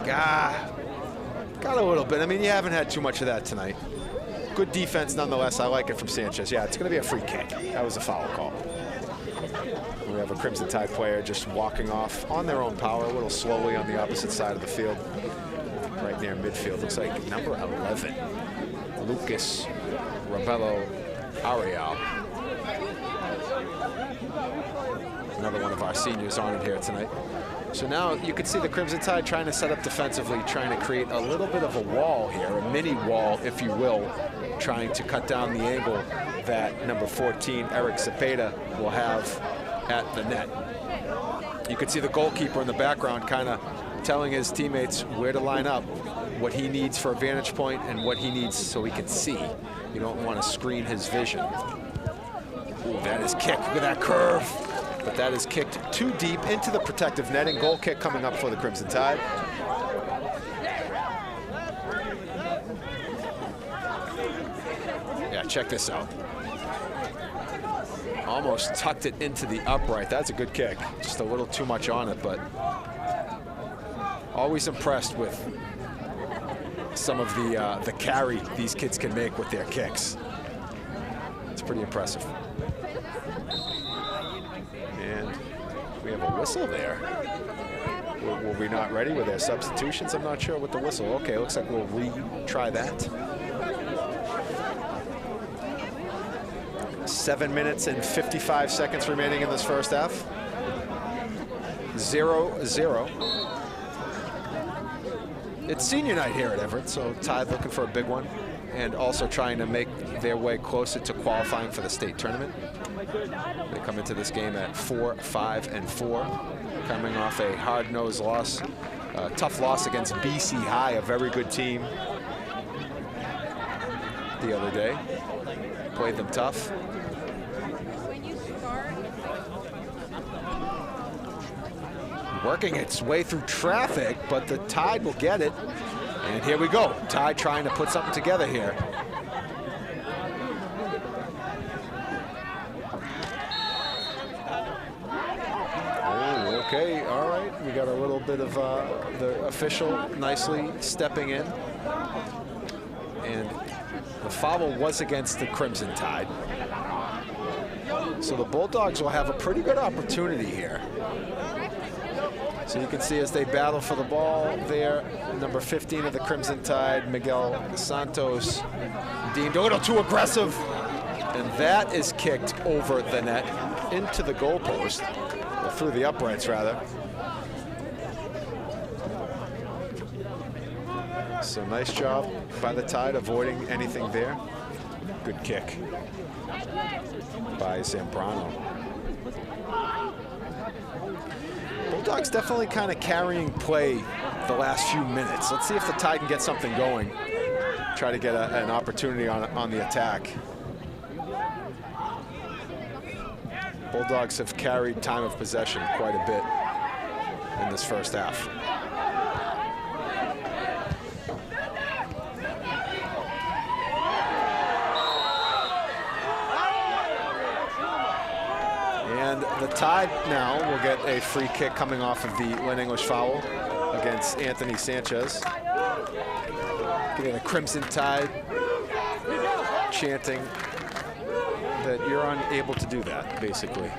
Got a little bit. I mean, you haven't had too much of that tonight. Good defense nonetheless. I like it from Sanchez. Yeah, it's gonna be a free kick. That was a foul call. We have a Crimson Tide player just walking off on their own power, a little slowly on the opposite side of the field. Right near midfield. Looks like number 11, Lucas Rebello Ariel. Another one of our seniors on it here tonight. So now you can see the Crimson Tide trying to set up defensively, trying to create a little bit of a wall here, a mini wall, if you will, trying to cut down the angle that number 14, Eric Cepeda, will have at the net. You can see the goalkeeper in the background kind of telling his teammates where to line up, what he needs for a vantage point and what he needs so he can see. You don't want to screen his vision. Ooh, that is kicked. Look at that curve. But that is kicked too deep into the protective netting. Goal kick coming up for the Crimson Tide. Yeah, check this out. Almost tucked it into the upright. That's a good kick. Just a little too much on it, but always impressed with some of the carry these kids can make with their kicks. It's pretty impressive. And we have a whistle there. Were we not ready with their substitutions? I'm not sure with the whistle. Okay, looks like we'll retry that. 7 minutes and 55 seconds remaining in this first half. 0-0. It's senior night here at Everett, so Tide looking for a big one and also trying to make their way closer to qualifying for the state tournament. They come into this game at 4-5-4, coming off a hard-nosed loss, tough loss against BC High, a very good team the other day. Played them tough. Working its way through traffic, but the Tide will get it. And here we go. Tide trying to put something together here. Oh, okay, all right. We got a little bit of the official nicely stepping in. And the foul was against the Crimson Tide. So the Bulldogs will have a pretty good opportunity here. So you can see as they battle for the ball there, number 15 of the Crimson Tide, Miguel Santos, deemed a little too aggressive. And that is kicked over the net into the goalpost, or through the uprights rather. So nice job by the Tide avoiding anything there. Good kick by Zambrano. Bulldogs definitely kind of carrying play the last few minutes. Let's see if the Tide can get something going. Try to get an opportunity on the attack. Bulldogs have carried time of possession quite a bit in this first half. And the Tide now will get a free kick coming off of the Lynn English foul against Anthony Sanchez. Getting the Crimson Tide chanting that you're unable to do that, basically.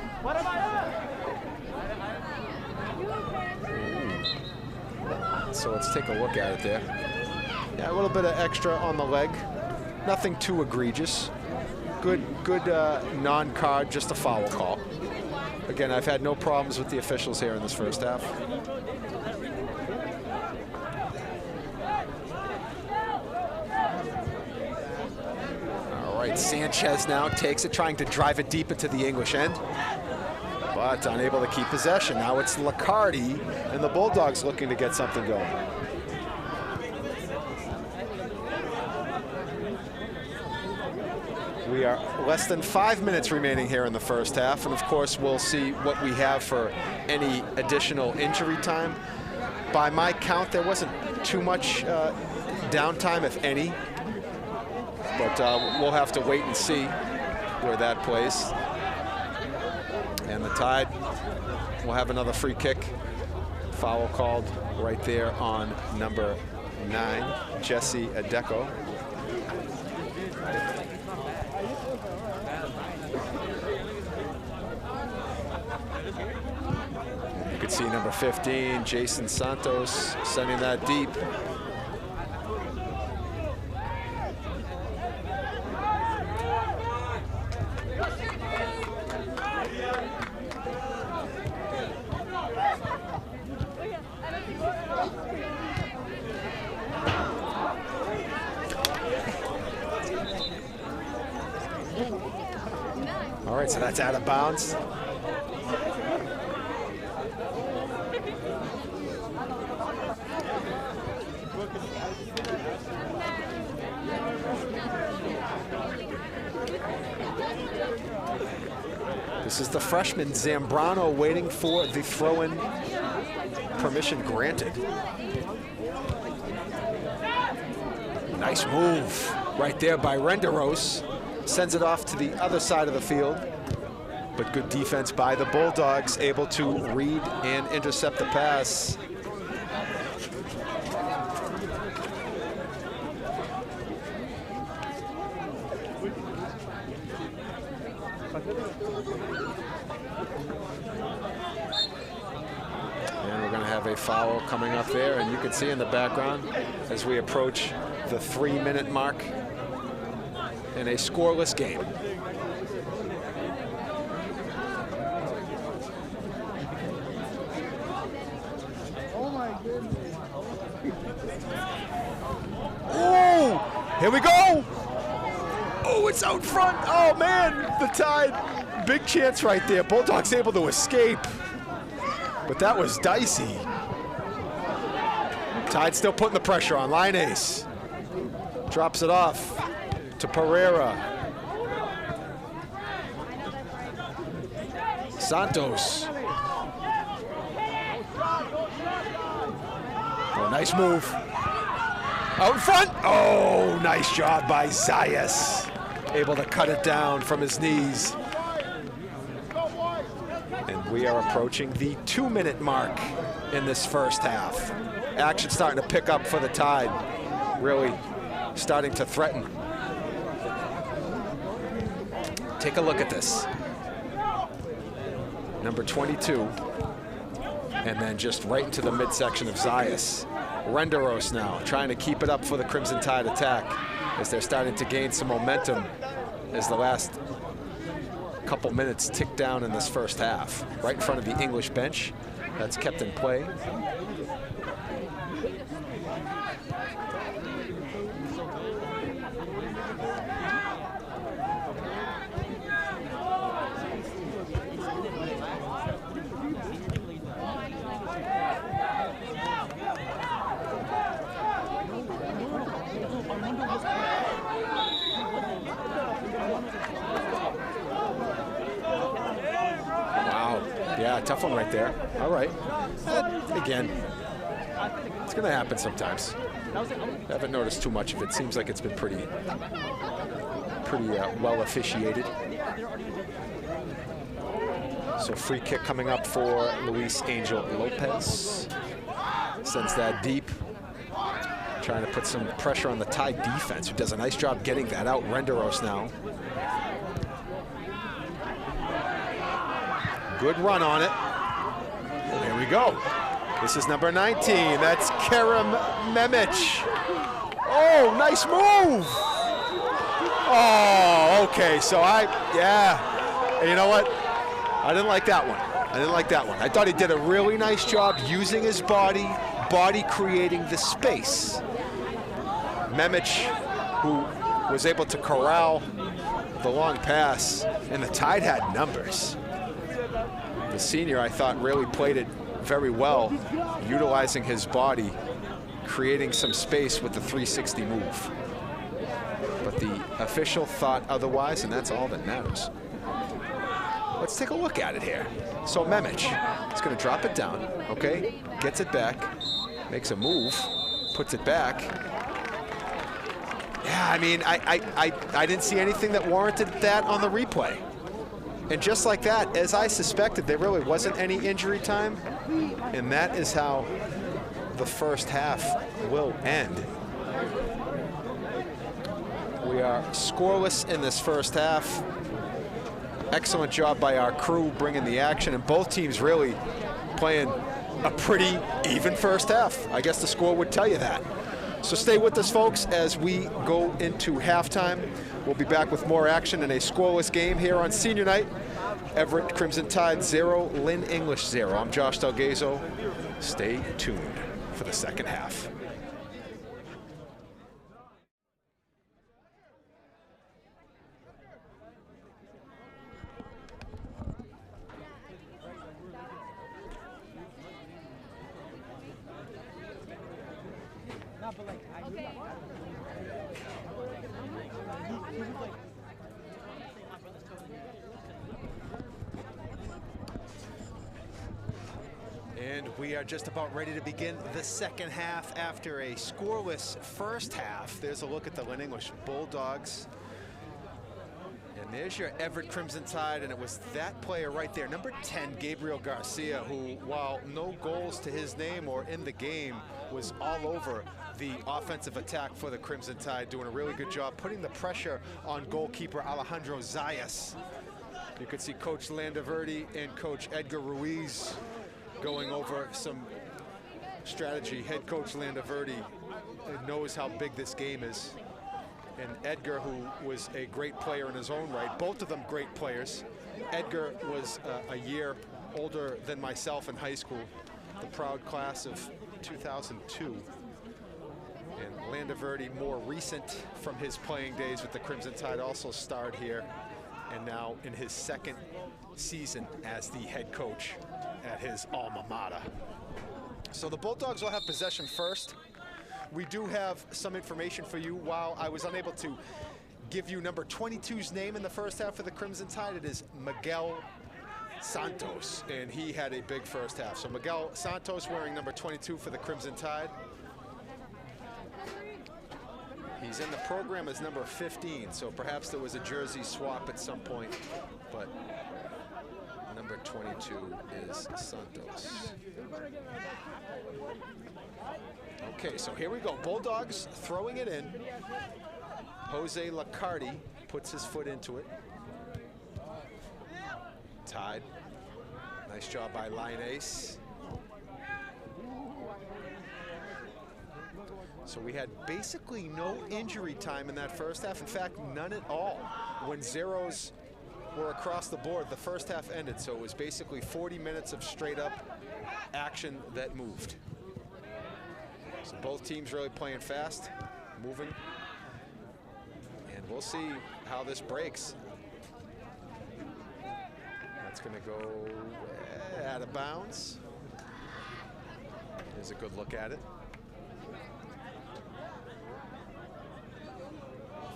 So let's take a look at it there. Yeah, a little bit of extra on the leg. Nothing too egregious. Good non-card, just a foul call. Again, I've had no problems with the officials here in this first half. All right, Sanchez now takes it, trying to drive it deep into the English end, but unable to keep possession. Now it's Licardi, and the Bulldogs looking to get something going. We are less than 5 minutes remaining here in the first half, and of course we'll see what we have for any additional injury time. By my count, there wasn't too much downtime, if any, but we'll have to wait and see where that plays. And the Tide will have another free kick. Foul called right there on number 9, Jesse Adeko. You can see number 15, Jason Santos, sending that deep. All right, so that's out of bounds. This is the freshman Zambrano waiting for the throw-in. Permission granted. Nice move right there by Renderos. Sends it off to the other side of the field. But good defense by the Bulldogs, able to read and intercept the pass. And we're going to have a foul coming up there, and you can see in the background as we approach the 3-minute mark in a scoreless game. Oh, here we go. Oh, it's out front. Oh, man, the Tide. Big chance right there. Bulldogs able to escape. But that was dicey. Tide still putting the pressure on. Line ace. Drops it off to Pereira. Santos. Oh, nice move. Out in front. Oh, nice job by Zayas. Able to cut it down from his knees. And we are approaching the 2-minute mark in this first half. Action starting to pick up for the Tide, really starting to threaten. Take a look at this. Number 22, and then just right into the midsection of Zayas. Renderos now trying to keep it up for the Crimson Tide attack as they're starting to gain some momentum as the last couple minutes tick down in this first half. Right in front of the English bench, that's kept in play. Yeah, tough one right there. All right. Again, it's going to happen sometimes. I haven't noticed too much of it. Seems like it's been pretty well officiated. So free kick coming up for Luis Angel Lopez. Sends that deep. Trying to put some pressure on the Tide defense, who does a nice job getting that out. Renderos now. Good run on it. And there we go. This is number 19. That's Kerem Memic. Oh, nice move. Oh, okay. So and you know what? I didn't like that one. I thought he did a really nice job using his body creating the space. Memic, who was able to corral the long pass, and the Tide had numbers. The senior, I thought, really played it very well, utilizing his body, creating some space with the 360 move. But the official thought otherwise, and that's all that matters. Let's take a look at it here. So Memic is going to drop it down, okay? Gets it back, makes a move, puts it back. Yeah, I mean, I didn't see anything that warranted that on the replay. And just like that, as I suspected, there really wasn't any injury time. And that is how the first half will end. We are scoreless in this first half. Excellent job by our crew bringing the action, and both teams really playing a pretty even first half. I guess the score would tell you that. So stay with us, folks, as we go into halftime. We'll be back with more action in a scoreless game here on senior night. Everett Crimson Tide 0, Lynn English 0. I'm Josh Delgazo. Stay tuned for the second half. And we are just about ready to begin the second half after a scoreless first half. There's a look at the Lynn English Bulldogs. And there's your Everett Crimson Tide, and it was that player right there, number 10, Gabriel Garcia, who, while no goals to his name or in the game, was all over the offensive attack for the Crimson Tide, doing a really good job putting the pressure on goalkeeper Alejandro Zayas. You could see Coach Landaverdi and Coach Edgar Ruiz going over some strategy. Head Coach Landaverdi knows how big this game is. And Edgar, who was a great player in his own right, both of them great players. Edgar was a year older than myself in high school, the proud class of 2002. And Landaverdi, more recent from his playing days with the Crimson Tide, also starred here, and now in his second season as the head coach at his alma mater. So the Bulldogs will have possession first. We do have some information for you. While I was unable to give you number 22's name in the first half of the Crimson Tide, it is Miguel Santos, and he had a big first half. So Miguel Santos wearing number 22 for the Crimson Tide. He's in the program as number 15, so perhaps there was a jersey swap at some point, but number 22 is Santos. Okay, so here we go. Bulldogs throwing it in. Jose Lacardi puts his foot into it. Tied. Nice job by line ace. So we had basically no injury time in that first half. In fact, none at all. When zeros were across the board, the first half ended. So it was basically 40 minutes of straight up action that moved. So both teams really playing fast, moving. And we'll see how this breaks. That's going to go out of bounds. Here's a good look at it.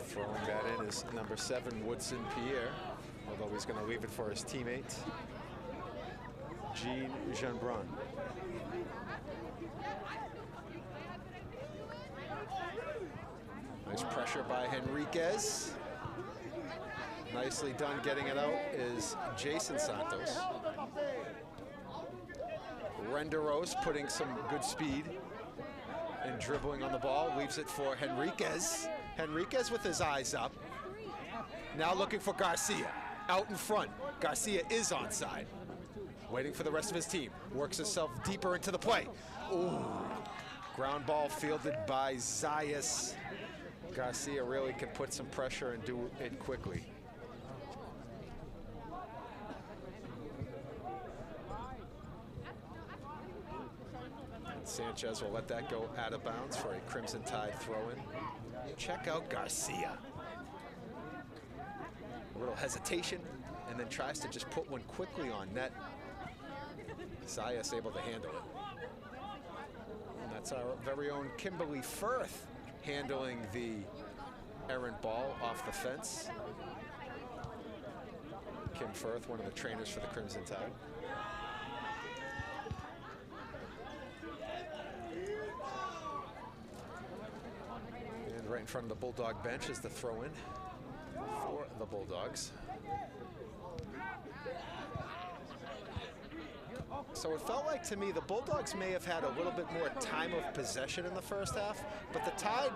Throwing that in is number 7, Woodson Pierre, although he's going to leave it for his teammate, Jean Jeanbrun. Nice pressure by Henriquez. Nicely done getting it out is Jason Santos. Renderos putting some good speed and dribbling on the ball, leaves it for Henriquez. Henriquez with his eyes up. Now looking for Garcia out in front. Garcia is onside. Waiting for the rest of his team. Works himself deeper into the play. Ooh. Ground ball fielded by Zayas. Garcia really can put some pressure and do it quickly. Sanchez will let that go out of bounds for a Crimson Tide throw-in. Check out Garcia. A little hesitation, and then tries to just put one quickly on net. Zayas able to handle it. And that's our very own Kimberly Firth handling the errant ball off the fence. Kim Firth, one of the trainers for the Crimson Tide. And right in front of the Bulldog bench is the throw-in for the Bulldogs. So it felt like to me the Bulldogs may have had a little bit more time of possession in the first half, but the Tide,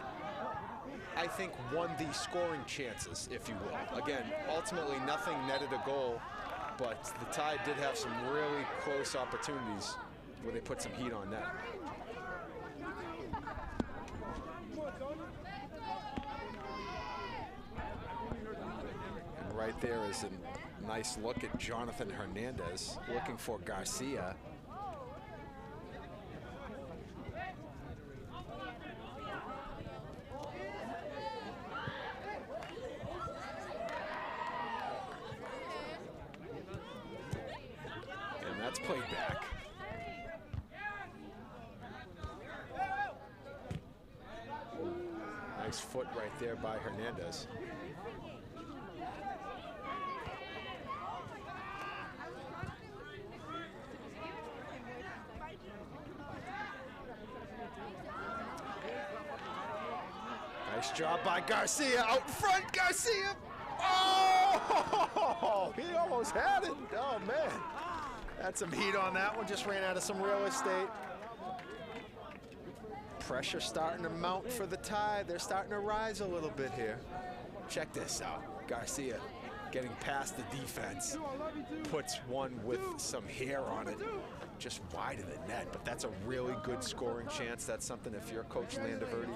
I think, won the scoring chances, if you will. Again, ultimately nothing netted a goal, but the Tide did have some really close opportunities where they put some heat on net. And right there is a nice look at Jonathan Hernandez looking for Garcia. And that's played back. Nice foot right there by Hernandez. Nice job by Garcia, out in front, Garcia! Oh, he almost had it. Oh, man. Had some heat on that one, just ran out of some real estate. Pressure starting to mount for the Tide. They're starting to rise a little bit here. Check this out. Garcia getting past the defense, puts one with some hair on it, just wide of the net, but that's a really good scoring chance. That's something, if you're Coach Landaverde,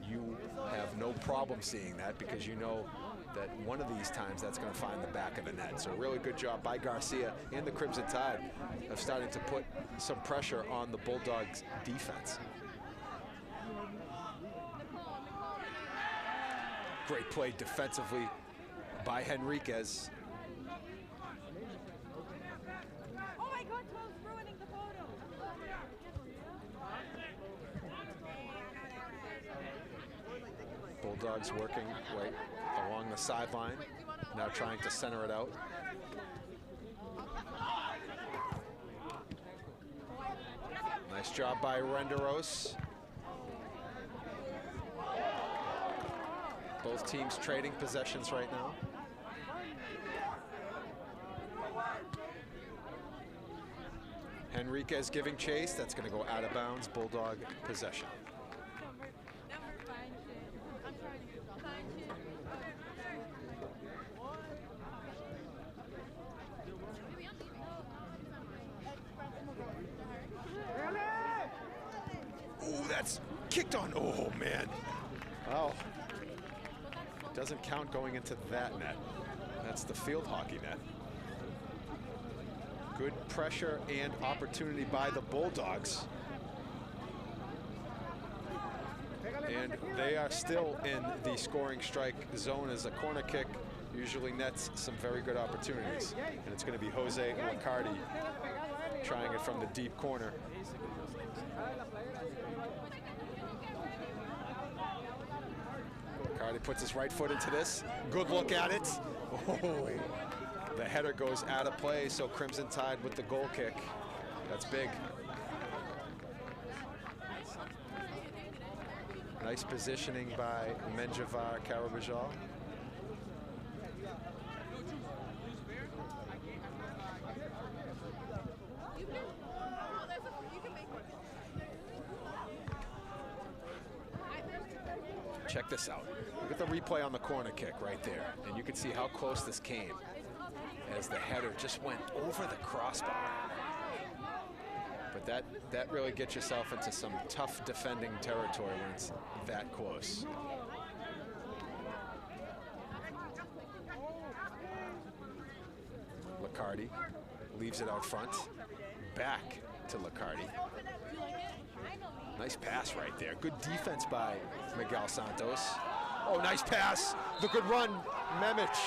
you have no problem seeing that, because you know that one of these times that's going to find the back of the net. So really good job by Garcia and the Crimson Tide of starting to put some pressure on the Bulldogs defense. Great play defensively by Henriquez. Oh my God, 12's ruining the photo. Bulldogs working right along the sideline, now trying to center it out. Nice job by Renderos. Both teams trading possessions right now. Henriquez giving chase. That's going to go out of bounds. Bulldog possession. Oh, that's kicked on. Oh, man. Oh. Doesn't count going into that net. That's the field hockey net. Good pressure and opportunity by the Bulldogs. And they are still in the scoring strike zone as a corner kick usually nets some very good opportunities. And it's going to be Jose Licardi trying it from the deep corner. Licardi puts his right foot into this. Good look at it. Oh, the header goes out of play, so Crimson Tide with the goal kick. That's big. Nice positioning by Menjivar Karabajal. Check this out. Look at the replay on the corner kick right there. And you can see how close this came as the header just went over the crossbar. But that really gets yourself into some tough defending territory when it's that close. Licardi leaves it out front. Back to Licardi. Nice pass right there. Good defense by Miguel Santos. Oh, nice pass. The good run, Memich.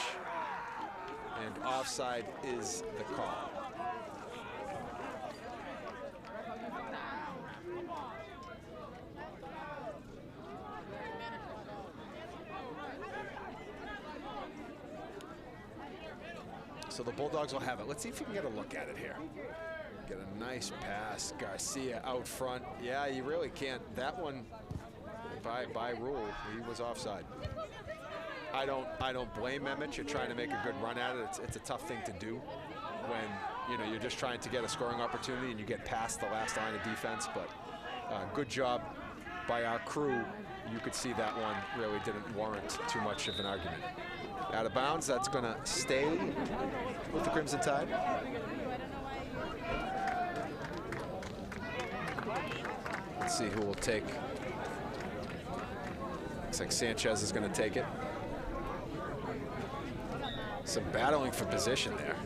And offside is the call. So the Bulldogs will have it. Let's see if we can get a look at it here. Get a nice pass. Garcia out front. Yeah, you really can't. That one, by rule, he was offside. I don't blame Memich. You're trying to make a good run at it. It's a tough thing to do when you're just trying to get a scoring opportunity and you get past the last line of defense. But good job by our crew. You could see that one really didn't warrant too much of an argument. Out of bounds. That's going to stay with the Crimson Tide. Let's see who will take. Looks like Sanchez is going to take it. Some battling for position there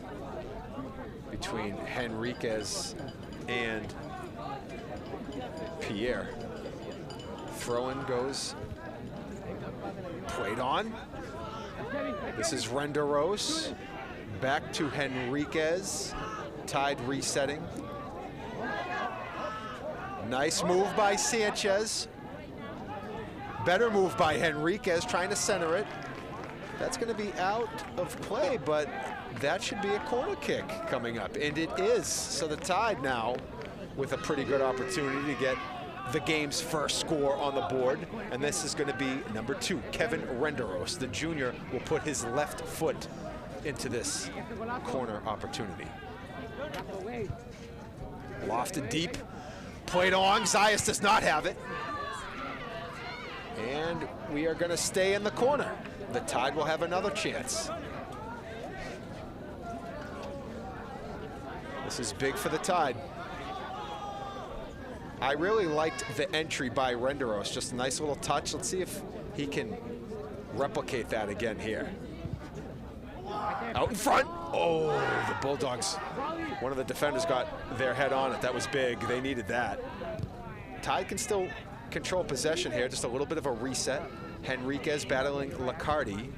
between Henriquez and Pierre. Throw-in goes. Played on. This is Renderos. Back to Henriquez. Tide resetting. Nice move by Sanchez. Better move by Henriquez, trying to center it. That's going to be out of play, but that should be a corner kick coming up, and it is. So the Tide now with a pretty good opportunity to get the game's first score on the board, and this is going to be number 2, Kevin Renderos. The junior will put his left foot into this corner opportunity. Lofted deep. Played on. Zayas does not have it. And we are going to stay in the corner. The Tide will have another chance. This is big for the Tide. I really liked the entry by Renderos. Just a nice little touch. Let's see if he can replicate that again here. Out in front. Oh, the Bulldogs. One of the defenders got their head on it. That was big. They needed that. Tide can still control possession here. Just a little bit of a reset. Henriquez battling Licardi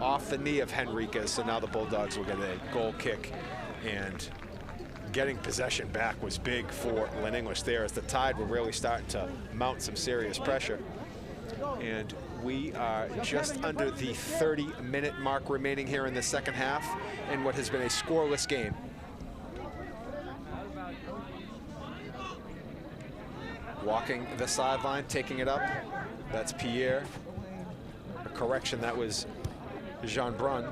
off the knee of Henriquez. So now the Bulldogs will get a goal kick. And getting possession back was big for Lynn English there as the Tide were really starting to mount some serious pressure. And we are just under the 30-minute mark remaining here in the second half in what has been a scoreless game. Walking the sideline, taking it up. That's Pierre. A correction, that was Jean Brun.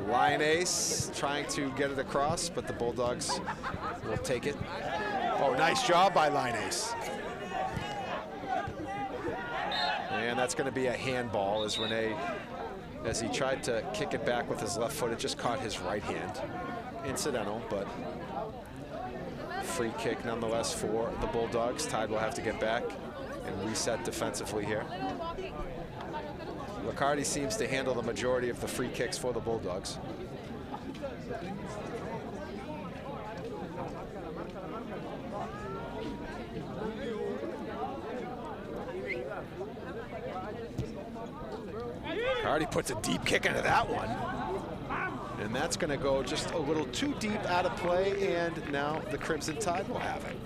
Line ace trying to get it across, but the Bulldogs will take it. Oh, nice job by Line ace. And that's going to be a handball as Rene, as he tried to kick it back with his left foot, it just caught his right hand. Incidental, but free kick nonetheless for the Bulldogs. Tide will have to get back and reset defensively here. Riccardi seems to handle the majority of the free kicks for the Bulldogs. Riccardi puts a deep kick into that one. And that's going to go just a little too deep out of play, and now the Crimson Tide will have it.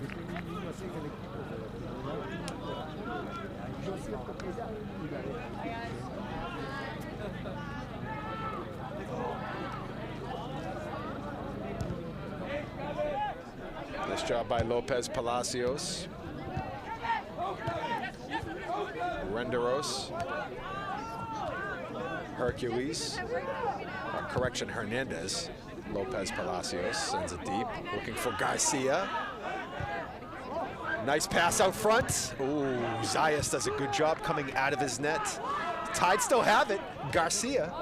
Nice job by Lopez Palacios. Renderos. Hercules. Correction, Hernandez. Lopez Palacios sends it deep, looking for Garcia. Nice pass out front. Ooh, Zayas does a good job coming out of his net. Tide still have it. Garcia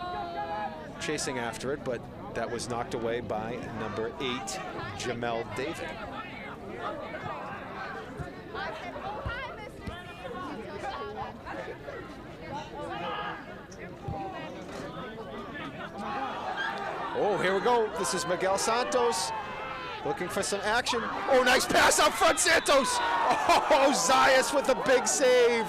chasing after it, but that was knocked away by number 8, Jamel David. Oh, here we go. This is Miguel Santos looking for some action. Oh, nice pass out front, Santos. Oh, Zayas with a big save.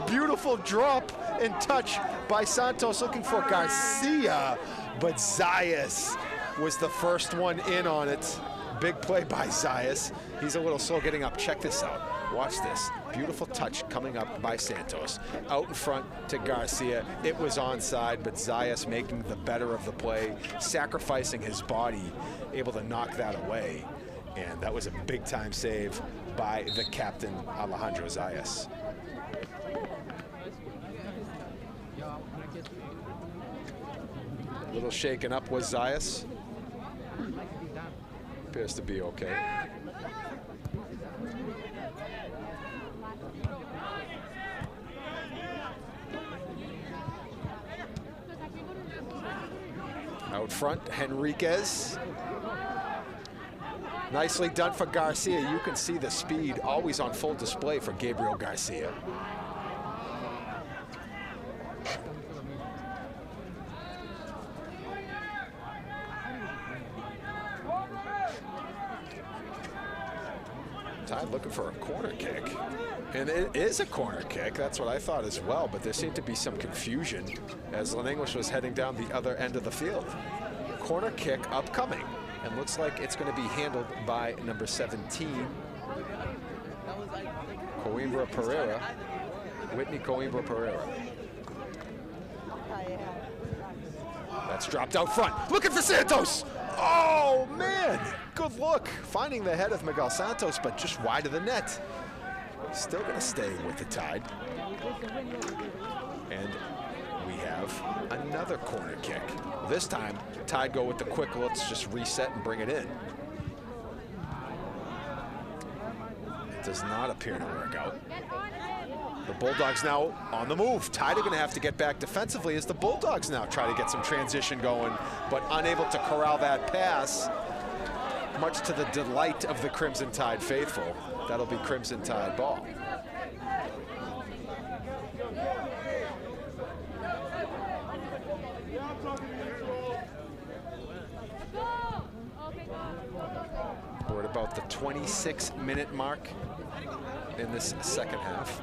Beautiful drop and touch by Santos looking for Garcia, but Zayas was the first one in on it. Big play by Zayas. He's a little slow getting up. Check this out. Watch this. Beautiful touch coming up by Santos. Out in front to Garcia. It was onside, but Zayas making the better of the play, sacrificing his body, able to knock that away. And that was a big-time save by the captain, Alejandro Zayas. A little shaken up was Zayas. Appears to be okay. Out front, Henriquez. Nicely done for Garcia. You can see the speed always on full display for Gabriel Garcia. Tide looking for a corner kick. And it is a corner kick. That's what I thought as well, but there seemed to be some confusion as Lynn English was heading down the other end of the field. Corner kick upcoming, and looks like it's going to be handled by number 17, Coimbra Pereira, Whitney Coimbra Pereira. That's dropped out front, looking for Santos. Oh man, good look, finding the head of Miguel Santos, but just wide of the net. Still going to stay with the Tide. And we have another corner kick. This time, Tide go with the quick, let's just reset and bring it in. It does not appear to work out. The Bulldogs now on the move. Tide are going to have to get back defensively as the Bulldogs now try to get some transition going, but unable to corral that pass, much to the delight of the Crimson Tide faithful. That'll be Crimson Tide ball. We're at about the 26-minute mark in this second half.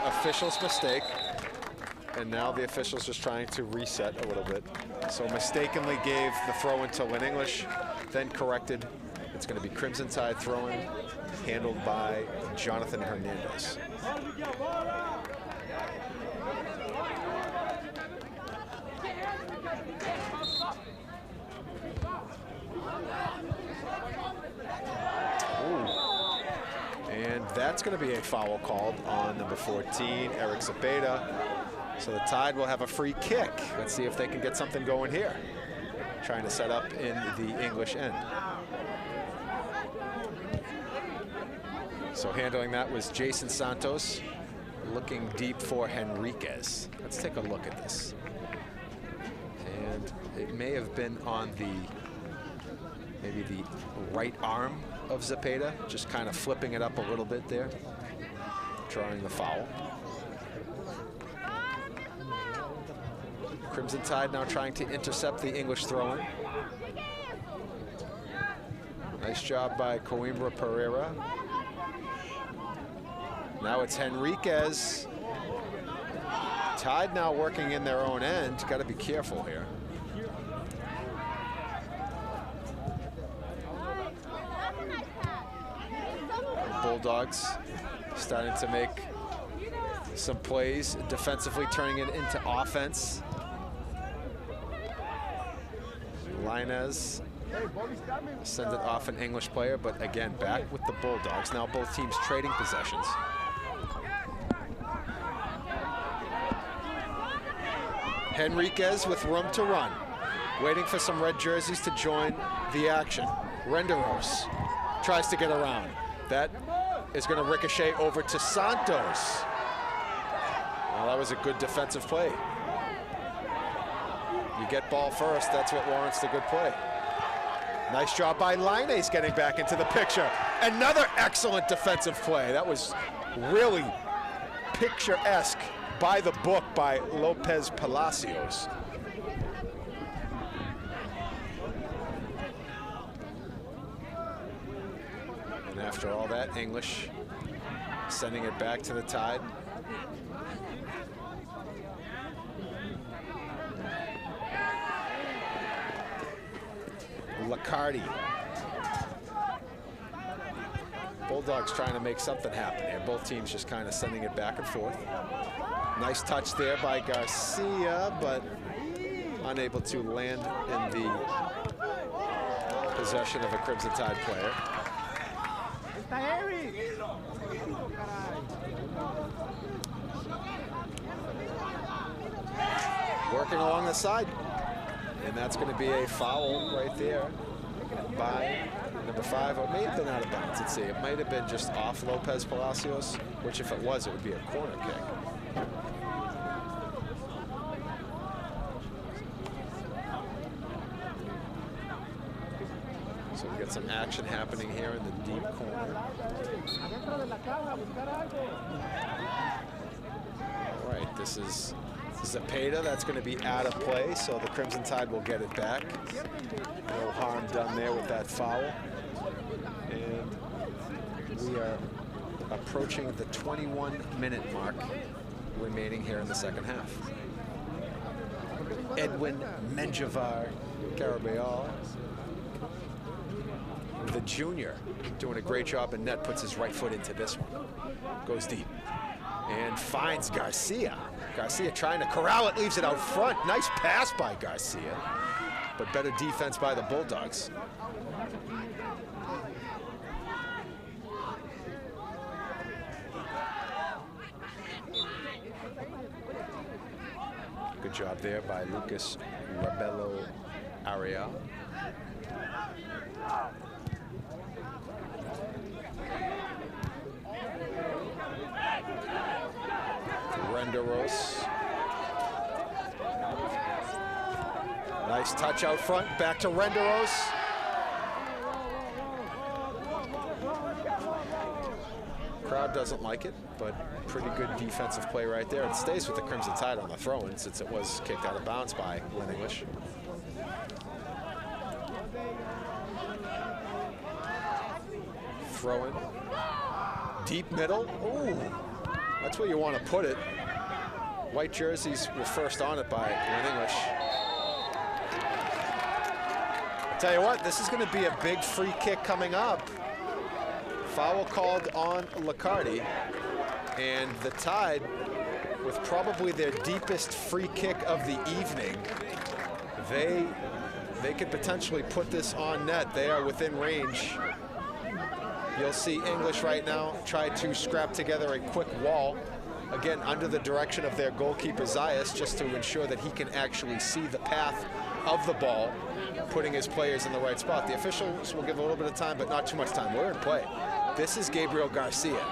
Official's mistake, and now the official's just trying to reset a little bit. So mistakenly gave the throw into Lynn English, then corrected. It's going to be Crimson Tide throwing, handled by Jonathan Hernandez. And that's going to be a foul called on number 14, Eric Zepeda. So the Tide will have a free kick. Let's see if they can get something going here. Trying to set up in the English end. So handling that was Jason Santos, looking deep for Henriquez. Let's take a look at this. And it may have been on maybe the right arm of Zepeda, just kind of flipping it up a little bit there, drawing the foul. Crimson Tide now trying to intercept the English throw-in. Nice job by Coimbra Pereira. Now it's Henriquez. Tide now working in their own end. Got to be careful here. Bulldogs starting to make some plays defensively, turning it into offense. Linez send it off an English player, but again, back with the Bulldogs. Now both teams trading possessions. Henriquez with room to run. Waiting for some red jerseys to join the action. Renderos tries to get around. That is going to ricochet over to Santos. Well, that was a good defensive play. You get ball first, that's what warrants the good play. Nice job by Linez getting back into the picture. Another excellent defensive play. That was really picturesque, by the book by Lopez Palacios. And after all that, English sending it back to the Tide. Lacardi. Bulldogs trying to make something happen here. Both teams just kind of sending it back and forth. Nice touch there by Garcia, but unable to land in the possession of a Crimson Tide player. Working along the side. And that's going to be a foul right there by number 5. Or it may have been out of bounds. Let's see. It might have been just off Lopez Palacios, which if it was, it would be a corner kick. So we got some action happening here in the deep corner. All right, this is Zepeda. That's going to be out of play, so the Crimson Tide will get it back. No harm done there with that foul. And we are approaching the 21-minute mark remaining here in the second half. Edwin Menjivar Carabajal, the junior, doing a great job in net, puts his right foot into this one. Goes deep and finds Garcia. Garcia trying to corral it, leaves it out front. Nice pass by Garcia, but better defense by the Bulldogs. Good job there by Lucas Rebelo Ariel. Renderos. Nice touch out front, back to Renderos. Crowd doesn't like it, but pretty good defensive play right there. It stays with the Crimson Tide on the throw-in since it was kicked out of bounds by Lynn English. Throw-in. Deep middle. Ooh, that's where you want to put it. White jerseys were first on it by Lynn English. Tell you what, this is going to be a big free kick coming up. Foul called on Lacardi, and the Tide with probably their deepest free kick of the evening. They could potentially put this on net. They are within range. You'll see English right now try to scrap together a quick wall, again under the direction of their goalkeeper Zayas, just to ensure that he can actually see the path of the ball, putting his players in the right spot. The officials will give a little bit of time, but not too much time. We're in play. This is Gabriel Garcia.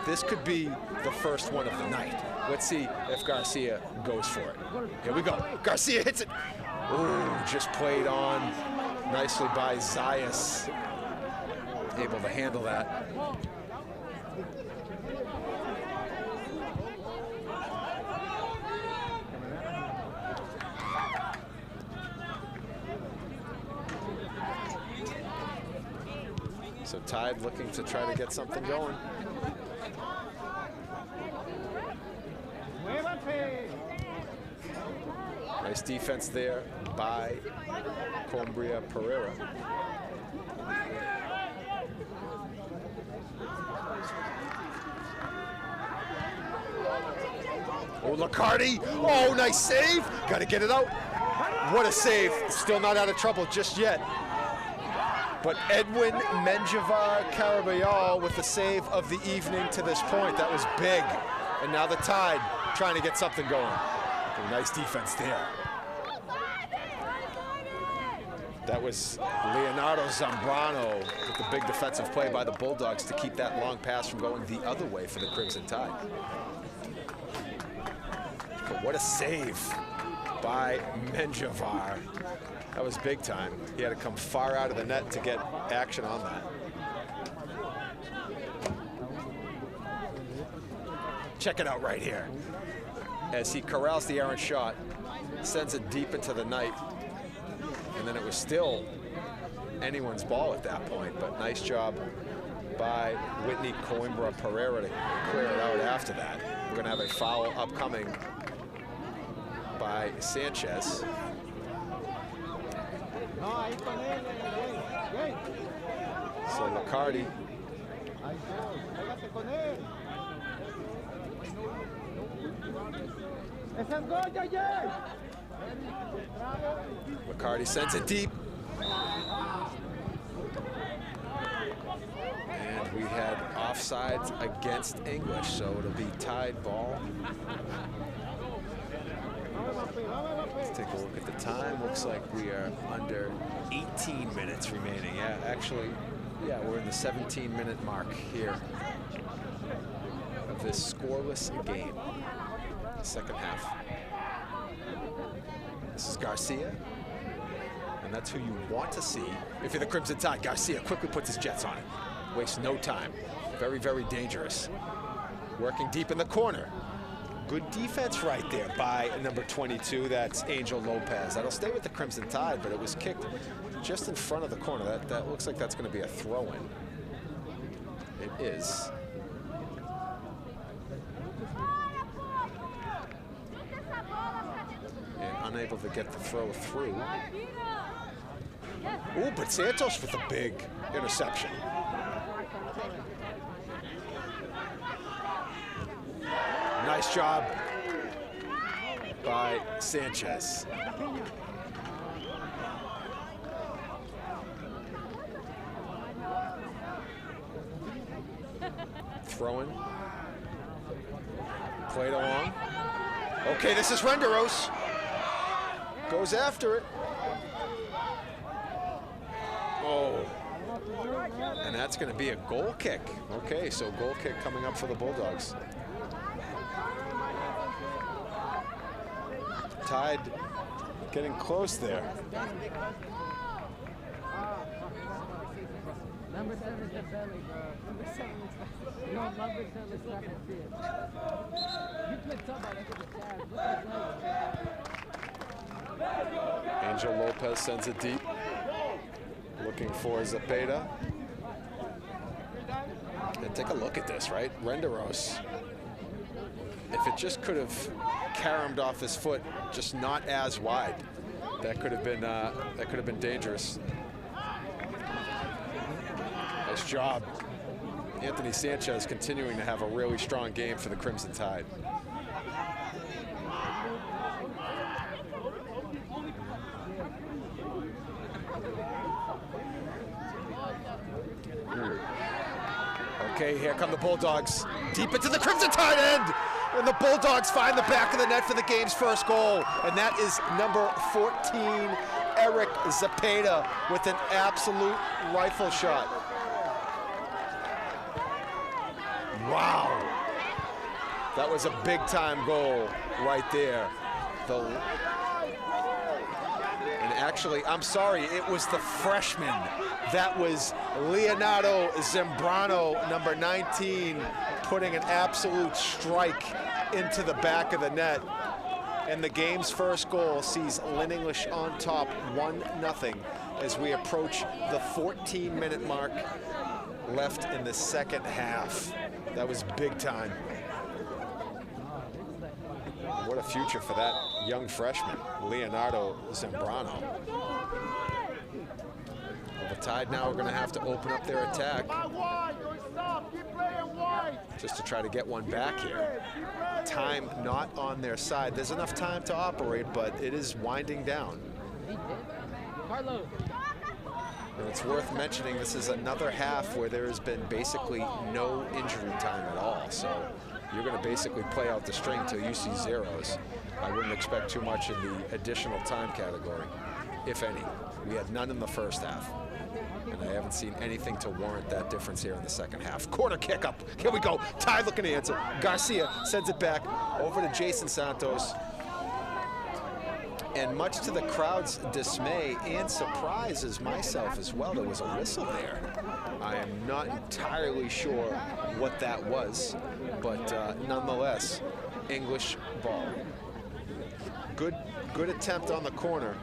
This could be the first one of the night. Let's see if Garcia goes for it. Here we go. Garcia hits it. Ooh, just played on nicely by Zayas. Able to handle that. So Tide looking to try to get something going. Nice defense there by Coimbra Pereira. Oh, Licardi. Oh, nice save. Got to get it out. What a save. Still not out of trouble just yet. But Edwin Menjivar Carabayal with the save of the evening to this point. That was big. And now the Tide trying to get something going. Oh, nice defense there. That was Leonardo Zambrano with the big defensive play by the Bulldogs to keep that long pass from going the other way for the Crimson Tide. But what a save by Menjivar. That was big time. He had to come far out of the net to get action on that. Check it out right here. As he corrals the errant shot, sends it deep into the night. And then it was still anyone's ball at that point, but nice job by Whitney Coimbra Pereira to clear it out after that. We're gonna have a foul upcoming by Sanchez. So Licardi. Licardi sends it deep. And we had offsides against English, so it'll be Tide ball. Let's take a look at the time. Looks like we are under 18 minutes remaining. Yeah, actually, yeah, we're in the 17-minute mark here of this scoreless game. Second half. This is Garcia, and that's who you want to see if you're the Crimson Tide. Garcia quickly puts his jets on it. Wastes no time. Very, very dangerous. Working deep in the corner. Good defense right there by number 22. That's Angel Lopez. That'll stay with the Crimson Tide, but it was kicked just in front of the corner. That looks like that's going to be a throw-in. It is. And unable to get the throw through. Ooh, but Santos with a big interception. Nice job by Sanchez. Throwing. Played along. Okay, this is Renderos. Goes after it. Oh. And that's going to be a goal kick. Okay, so goal kick coming up for the Bulldogs. Tide getting close there. Number 7 is the belly, bro. Number 7 is no, number 7 is track and field. You play top out of the tab. Angel Lopez sends it deep. Looking for Zepeda. And take a look at this, right? Renderos. If it just could have caromed off his foot, just not as wide, that could have been dangerous. Nice job. Anthony Sanchez continuing to have a really strong game for the Crimson Tide. Okay, here come the Bulldogs. Deep into the Crimson Tide end. And the Bulldogs find the back of the net for the game's first goal. And that is number 14, Eric Zapata, with an absolute rifle shot. Wow. That was a big-time goal right there. And actually, I'm sorry, it was the freshman. That was Leonardo Zambrano, number 19, putting an absolute strike into the back of the net. And the game's first goal sees Lynn English on top 1-0 as we approach the 14-minute mark left in the second half. That was big time. What a future for that young freshman, Leonardo Zambrano. Well, the Tide now are going to have to open up their attack just to try to get one back here. Time not on their side. There's enough time to operate, but it is winding down. And it's worth mentioning this is another half where there has been basically no injury time at all. So you're going to basically play out the string till you see zeros. I wouldn't expect too much in the additional time category, if any. We had none in the first half. And I haven't seen anything to warrant that difference here in the second half. Corner kick up. Here we go. Tide looking to answer. Garcia sends it back over to Jason Santos. And much to the crowd's dismay and surprise as myself as well, there was a whistle there. I am not entirely sure what that was, but nonetheless, English ball. Good attempt on the corner,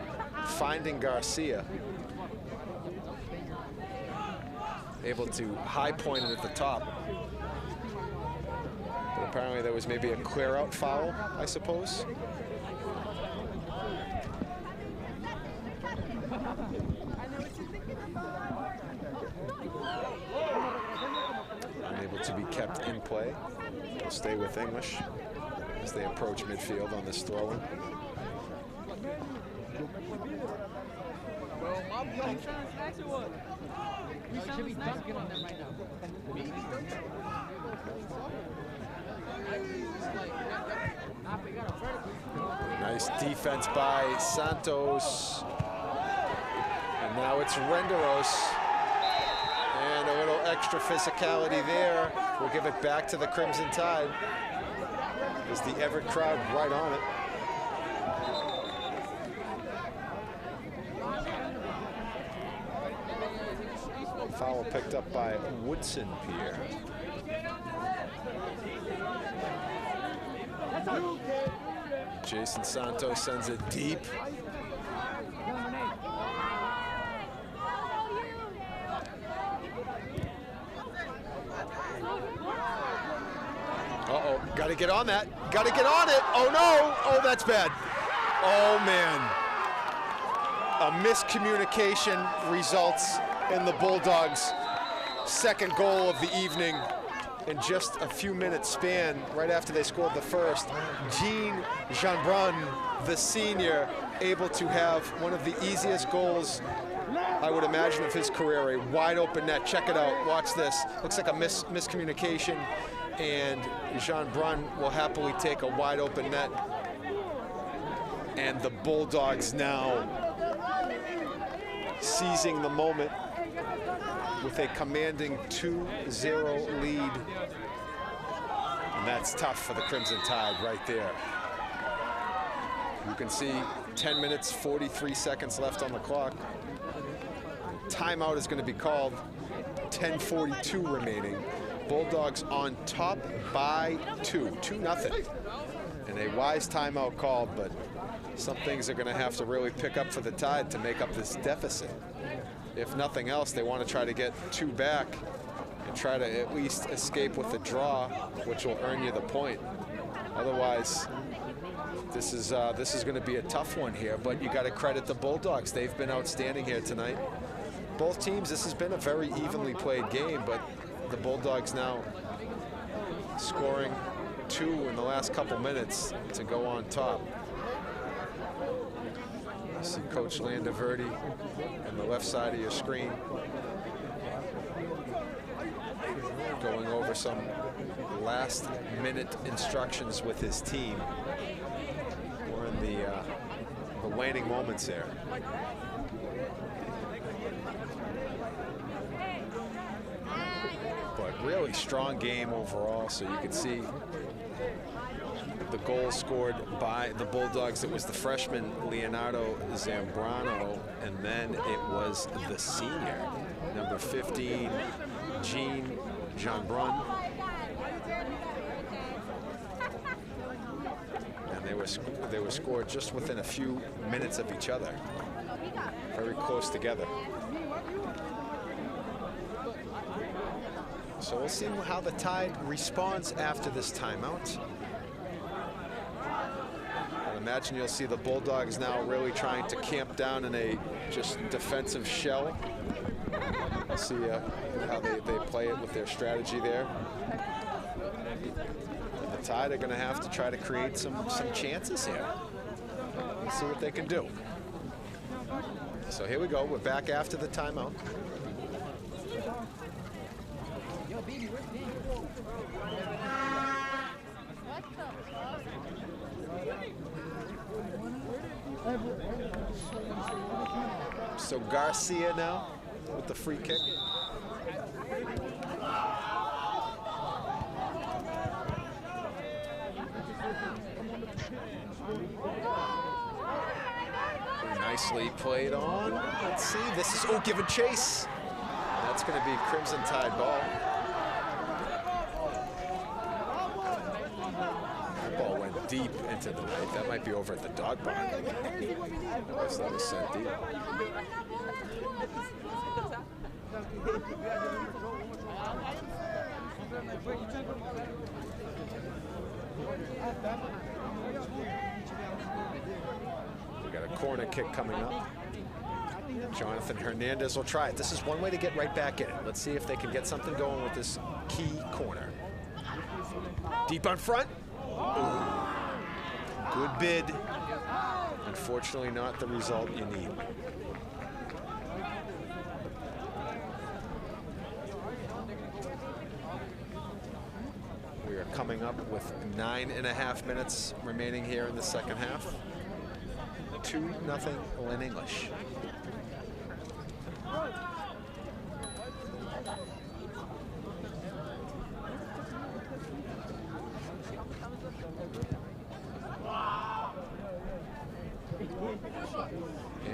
finding Garcia. Able to high point it at the top. But apparently there was maybe a clear out foul, I suppose. Unable to be kept in play. We'll stay with English as they approach midfield on this throw-in. Nice defense by Santos. And now it's Renderos. And a little extra physicality there. We'll give it back to the Crimson Tide. There's the Everett crowd right on it. Foul picked up by Woodson Pierre. Jason Santos sends it deep. Uh-oh, gotta get on that. Gotta get on it. Oh no, oh that's bad. Oh man. A miscommunication results in the Bulldogs' second goal of the evening in just a few minutes span right after they scored the first. Jean Jeanbrun, the senior, able to have one of the easiest goals I would imagine of his career, a wide open net. Check it out, watch this. Looks like a miscommunication, and Jeanbrun will happily take a wide open net. And the Bulldogs now seizing the moment with a commanding 2-0 lead. And that's tough for the Crimson Tide right there. You can see 10 minutes, 43 seconds left on the clock. Timeout is going to be called, 10:42 remaining. Bulldogs on top by 2-0. And a wise timeout called, but some things are going to have to really pick up for the Tide to make up this deficit. If nothing else, they want to try to get 2 back and try to at least escape with a draw, which will earn you the point. Otherwise, this is going to be a tough one here, but you got to credit the Bulldogs. They've been outstanding here tonight. Both teams, this has been a very evenly played game, but the Bulldogs now scoring 2 in the last couple minutes to go on top. You see Coach Landaverdi on the left side of your screen. going over some last-minute instructions with his team. We're in the waning moments there. But really strong game overall, so you can see the goal scored by the Bulldogs. It was the freshman Leonardo Zambrano, and then it was the senior, number 15, Jean Brun. And they were scored just within a few minutes of each other, very close together. So we'll see how the Tide responds after this timeout. I imagine you'll see the Bulldogs now really trying to camp down in a just defensive shell. We'll see how they play it with their strategy there. And the Tide are going to have to try to create some chances here. Let's see what they can do. So here we go. We're back after the timeout. So Garcia now with the free kick. Nicely played on. Let's see. This is given chase. That's going to be Crimson Tide ball. That ball went deep into the right. That might be over at the dog barn. Unless that was sent deep. We got a corner kick coming up. Jonathan Hernandez will try it. This is one way to get right back in it. Let's see if they can get something going with this key corner. Deep on front. Ooh. Good bid. Unfortunately, not the result you need. We are coming up with 9.5 minutes remaining here in the second half. 2-0 Lynn English.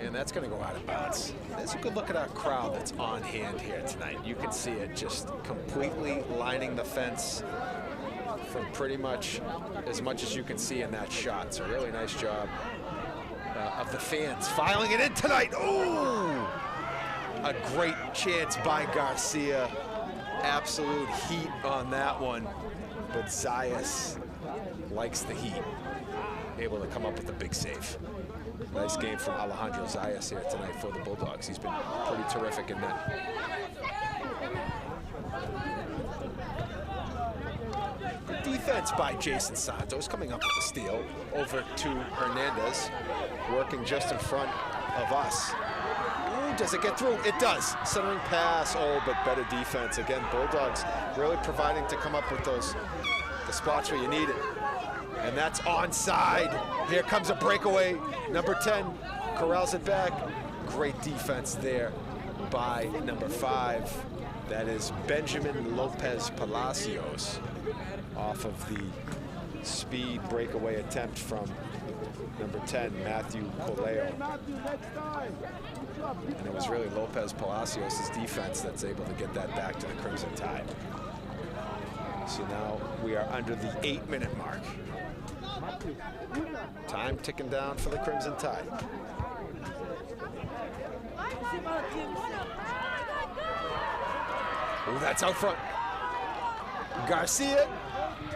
And that's going to go out of bounds. There's a good look at our crowd that's on hand here tonight. You can see it just completely lining the fence from pretty much as you can see in that shot. It's a really nice job of the fans filing it in tonight. Oh, a great chance by Garcia. Absolute heat on that one. But Zayas likes the heat. Able to come up with a big save. Nice game from Alejandro Zayas here tonight for the Bulldogs. He's been pretty terrific in that. Good defense by Jason Santos, coming up with the steal over to Hernandez, working just in front of us. Ooh, does it get through? It does. Centering pass, but better defense. Again, Bulldogs really providing to come up with the spots where you need it. And that's onside. Here comes a breakaway. Number 10 corrals it back. Great defense there by number 5. That is Benjamin Lopez Palacios off of the speed breakaway attempt from number 10, Matthew Coleo. And it was really Lopez Palacios' defense that's able to get that back to the Crimson Tide. So now we are under the 8-minute mark. Time ticking down for the Crimson Tide. Oh, that's out front. Garcia,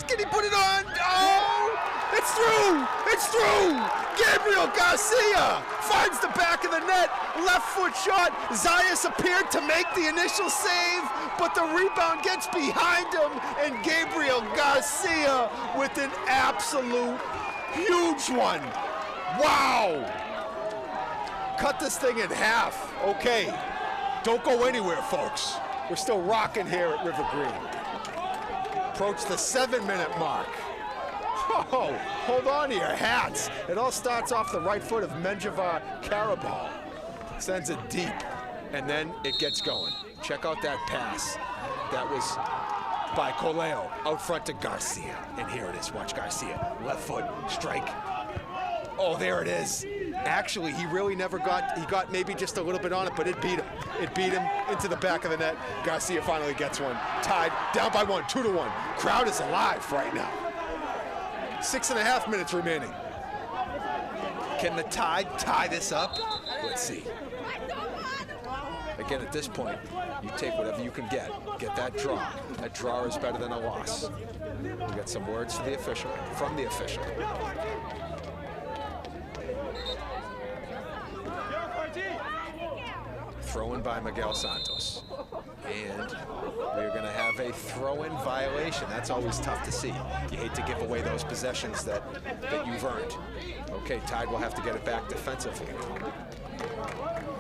can he put it on? Oh, it's through! It's through! Gabriel Garcia finds the back of the net, left foot shot. Zayas appeared to make the initial save, but the rebound gets behind him, and Gabriel Garcia with an absolute huge one. Wow! Cut this thing in half. Okay, don't go anywhere, folks. We're still rocking here at Rivergreen. approach the 7-minute mark. Oh, hold on to your hats. It all starts off the right foot of Menjivar Karabal. Sends it deep, and then it gets going. Check out that pass. That was by Coleo out front to Garcia. And here it is, watch Garcia. Left foot, strike. Oh, there it is. Actually, he really never got, he got maybe just a little bit on it, but it beat him. It beat him into the back of the net. Garcia finally gets one. Tied, down by 1, 2-1. Crowd is alive right now. 6.5 minutes remaining. Can the Tide tie this up? Let's see. Again, at this point, you take whatever you can get. Get that draw. That draw is better than a loss. We got some words for the official, from the official. Throw-in by Miguel Santos. And we're going to have a throw-in violation. That's always tough to see. You hate to give away those possessions that you've earned. Okay, Tide will have to get it back defensively.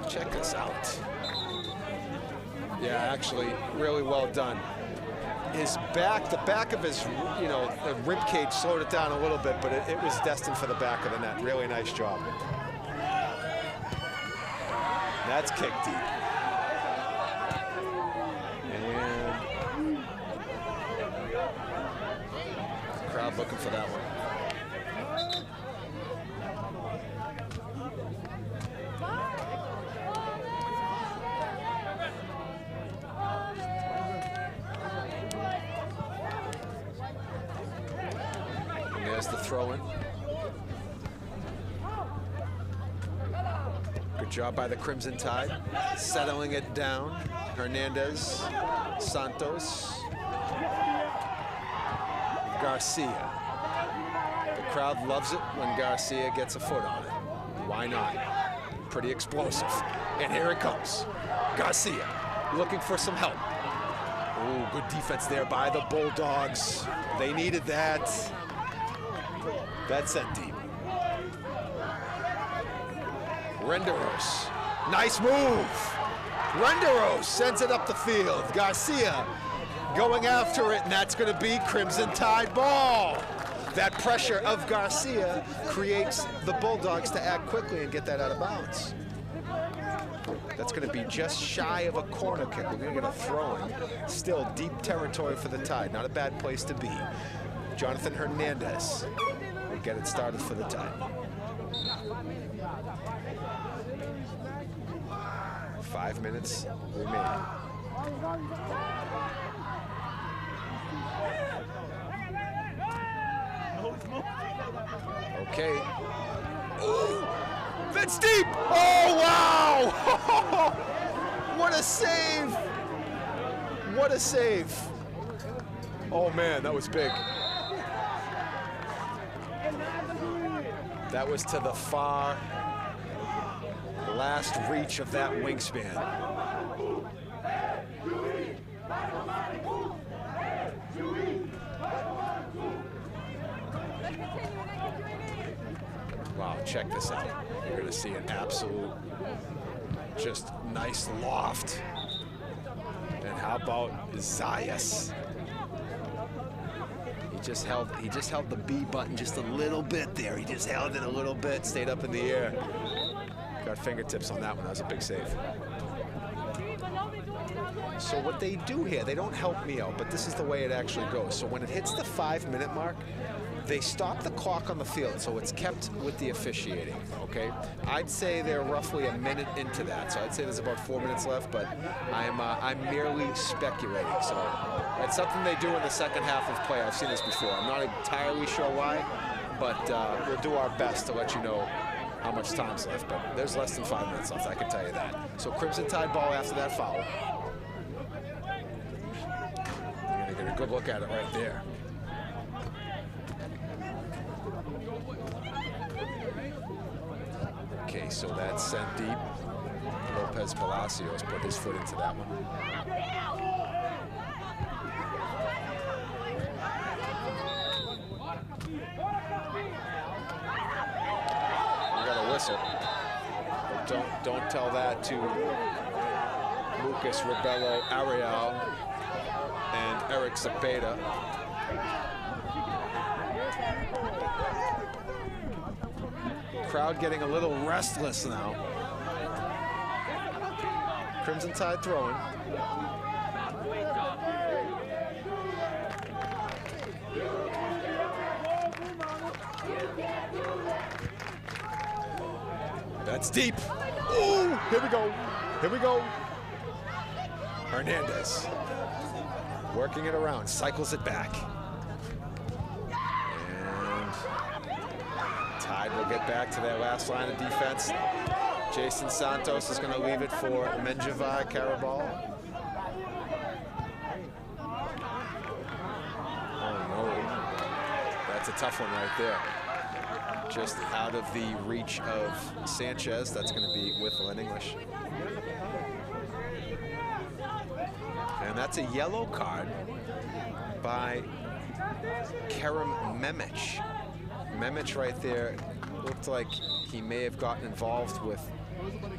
Check this out. Yeah, actually, really well done. His back, the back of his, the rib cage slowed it down a little bit, but it was destined for the back of the net. Really nice job. That's kicked deep. And the crowd looking for that one. And there's the throw-in. Good job by the Crimson Tide, settling it down. Hernandez, Santos, Garcia. The crowd loves it when Garcia gets a foot on it. Why not? Pretty explosive. And here it comes. Garcia looking for some help. Oh, good defense there by the Bulldogs. They needed that. That's sent deep. Renderos, nice move. Renderos sends it up the field. Garcia going after it, and that's going to be Crimson Tide ball. That pressure of Garcia creates the Bulldogs to act quickly and get that out of bounds. That's going to be just shy of a corner kick. We're going to get a throw-in. Still deep territory for the Tide. Not a bad place to be. Jonathan Hernandez will get it started for the Tide. 5 minutes remaining. Okay. Ooh, that's deep. Oh, wow. What a save. What a save. Oh, man, that was big. That was to the far last reach of that wingspan. Wow, check this out. You're going to see an absolute, just nice loft. And how about Zayas? He just held the B button just a little bit there. He just held it a little bit, stayed up in the air. Got fingertips on that one. That was a big save. So what they do here, they don't help me out, but this is the way it actually goes. So when it hits the 5-minute mark, they stop the clock on the field, so it's kept with the officiating, okay? I'd say they're roughly a minute into that, so I'd say there's about 4 minutes left, but I'm merely speculating. So it's something they do in the second half of play. I've seen this before. I'm not entirely sure why, but we'll do our best to let you know how much time's left, but there's less than 5 minutes left, I can tell you that. So Crimson Tide ball after that foul. You're gonna get a good look at it right there. Okay, so that's sent deep. Lopez Palacios put his foot into that one. We got a whistle. But don't tell that to Lucas Rebello Ariel and Eric Cepeda. Crowd getting a little restless now. Crimson Tide throwing. That's deep. Ooh, here we go. Here we go. Hernandez working it around, cycles it back. And Tide will get back to their last line of defense. Jason Santos is going to leave it for Menjivar Carabal. Oh no, that's a tough one right there. Just out of the reach of Sanchez. That's going to be with Lynn English. And that's a yellow card by Kerem Memic. Memic right there looked like he may have gotten involved with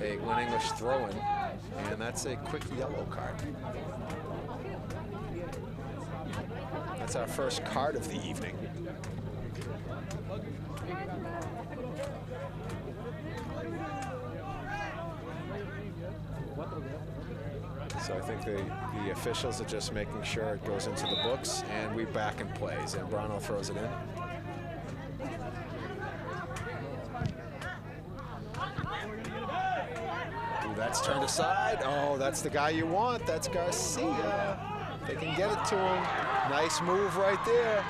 a Lynn English throw-in, and that's a quick yellow card. That's our first card of the evening. So I think the officials are just making sure it goes into the books, and we back in play. Zambrano throws it in. Ooh, that's turned aside. Oh, that's the guy you want. That's Garcia. They can get it to him. Nice move right there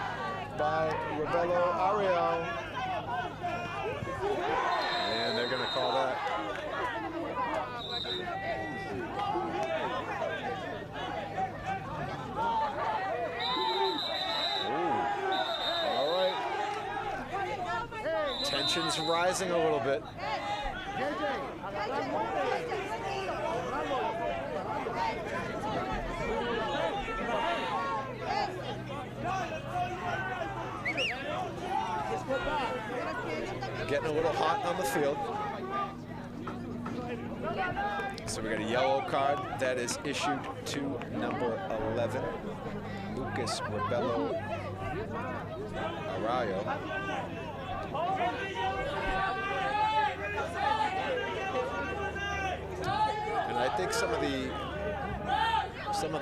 by Rebelo Ariel. And they're going to call that. Tension's rising a little bit. Getting a little hot on the field. So we got a yellow card that is issued to number 11, Lucas Rebelo Arroyo. And I think some of the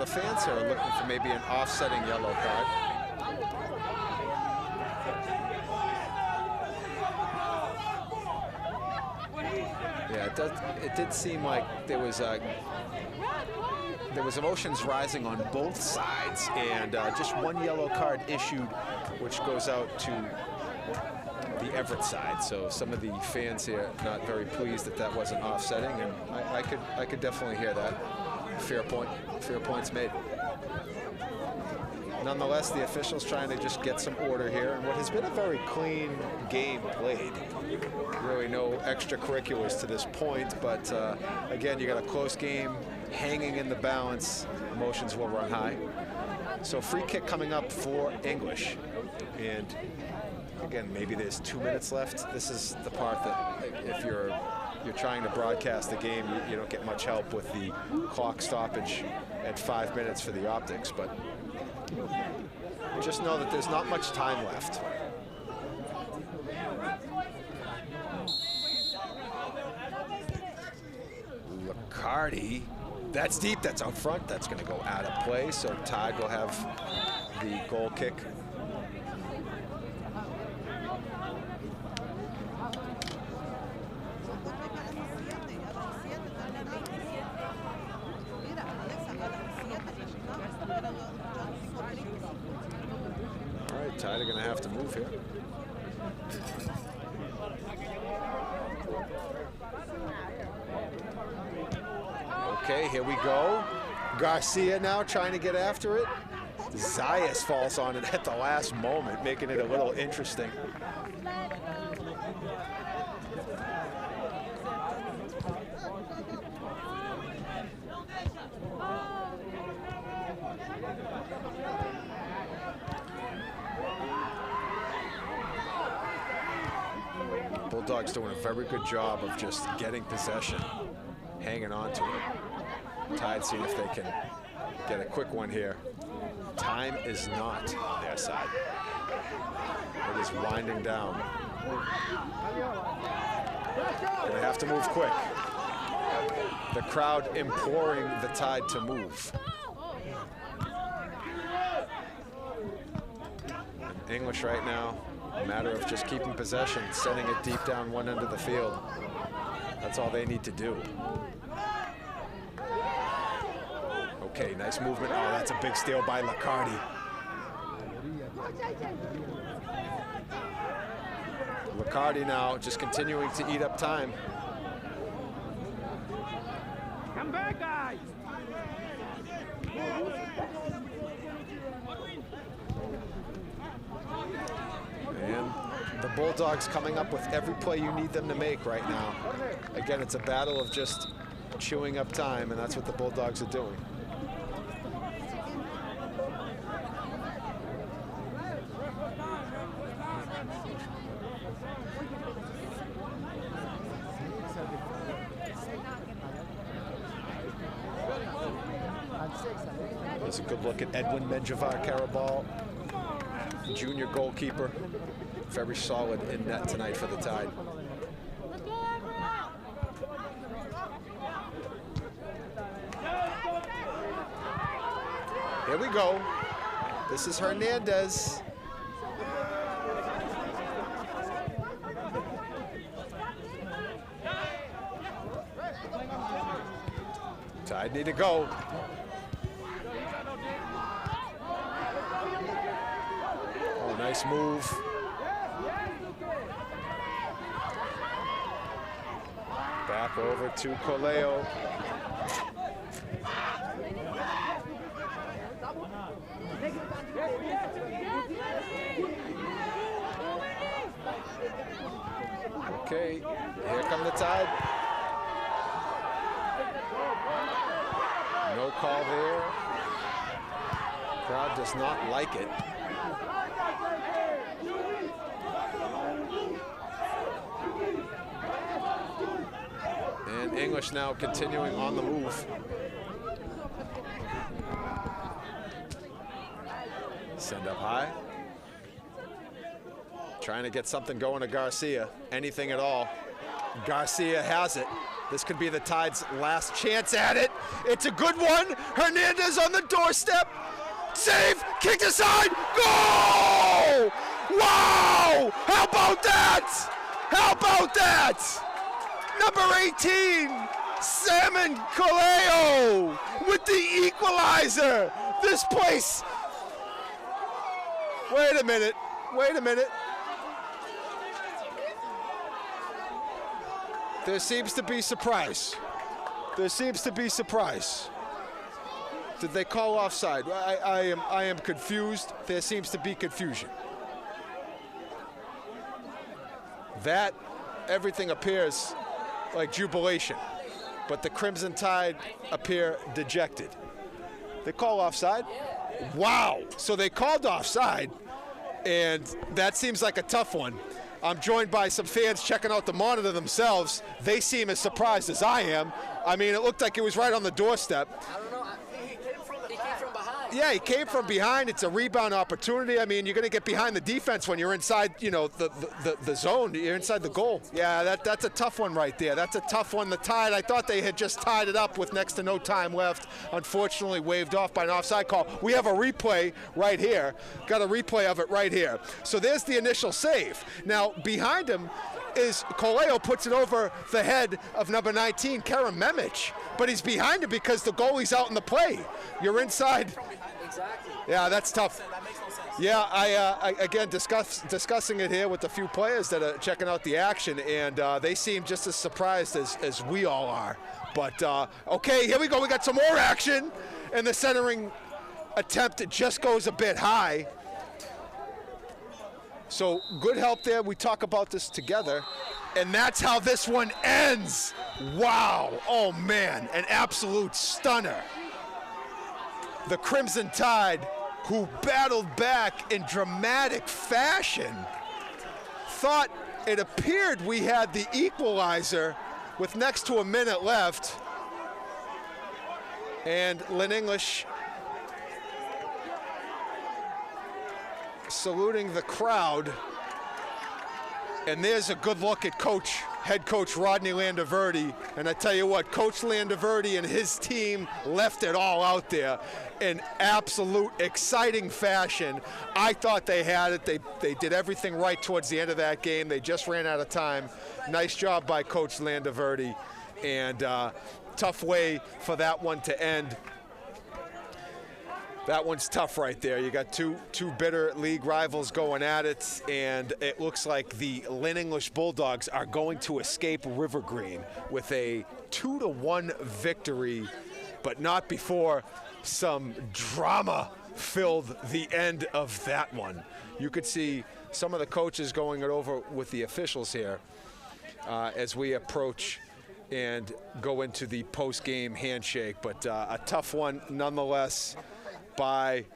fans here are looking for maybe an offsetting yellow card. Yeah, it did seem like there was emotions rising on both sides, and just one yellow card issued, which goes out to the Everett side. So some of the fans here not very pleased that that wasn't offsetting, and I could definitely hear that. Fair points made. Nonetheless, the officials trying to just get some order here, and what has been a very clean game played. Really no extracurriculars to this point, but again, you got a close game hanging in the balance. Emotions will run high. So free kick coming up for English, and again, maybe there's 2 minutes left. This is the part that if you're trying to broadcast the game, you don't get much help with the clock stoppage at 5 minutes for the optics, but just know that there's not much time left. Licardi, that's deep, that's out front, that's going to go out of play, so Tide will have the goal kick. All right, Tide are going to have to move here. Okay, here we go. Garcia now trying to get after it. Zayas falls on it at the last moment, making it a little interesting. Bulldogs doing a very good job of just getting possession, hanging on to it. Tide seeing if they can get a quick one here. Time is not on their side. It is winding down. Gonna have to move quick. The crowd imploring the Tide to move. English right now, a matter of just keeping possession, sending it deep down one end of the field. That's all they need to do. Okay, nice movement. Oh, that's a big steal by Licardi. Licardi now just continuing to eat up time. Come back, guys! And the Bulldogs coming up with every play you need them to make right now. Again, it's a battle of just chewing up time, and that's what the Bulldogs are doing. There's a good look at Edwin Menjivar-Karabal, junior goalkeeper. Very solid in net tonight for the Tide. Here we go. This is Hernandez. Tide need to go. Oh, nice move. Back over to Coleo. Okay, here come the Tide. No call there. Crowd does not like it. And English now continuing on the move. Send up high. Trying to get something going to Garcia. Anything at all. Garcia has it. This could be the Tide's last chance at it. It's a good one. Hernandez on the doorstep. Save! Kicked aside! Goal! Wow! How about that? How about that? Number 18, Salmon Coleo with the equalizer. This place. Wait a minute. Wait a minute. There seems to be surprise. There seems to be surprise. Did they call offside? I am confused. There seems to be confusion. That, everything appears like jubilation, but the Crimson Tide appear dejected. They call offside? Wow, so they called offside, and that seems like a tough one. I'm joined by some fans checking out the monitor themselves. They seem as surprised as I am. I mean, it looked like it was right on the doorstep. I don't know. He came from behind. Yeah, he came from behind. It's a rebound opportunity. I mean, you're going to get behind the defense when you're inside, you know, the zone. You're inside the goal. Yeah, that's a tough one right there. That's a tough one. The Tide, I thought they had just tied it up with next to no time left. Unfortunately, waved off by an offside call. We have a replay right here. Got a replay of it right here. So there's the initial save. Now, behind him is Coleo, puts it over the head of number 19, Kerem Memic. But he's behind him because the goalie's out in the play. You're inside. Exactly. Yeah, that's tough. That makes no sense. Yeah, I again discussing it here with a few players that are checking out the action, and they seem just as surprised as we all are. But okay, here we go. We got some more action, and the centering attempt just goes a bit high. So good help there. We talk about this together, and that's how this one ends. Wow. Oh man, an absolute stunner. The Crimson Tide, who battled back in dramatic fashion, thought it appeared we had the equalizer with next to a minute left. And Lynn English saluting the crowd. And there's a good look at head coach Rodney Landaverdi. And I tell you what, Coach Landaverdi and his team left it all out there in absolute exciting fashion. I thought they had it. They did everything right towards the end of that game. They just ran out of time. Nice job by Coach Landaverdi. And tough way for that one to end. That one's tough right there. You got two bitter league rivals going at it, and it looks like the Lynn English Bulldogs are going to escape Rivergreen with a 2-1 victory, but not before some drama filled the end of that one. You could see some of the coaches going it over with the officials here as we approach and go into the post-game handshake, but a tough one nonetheless. By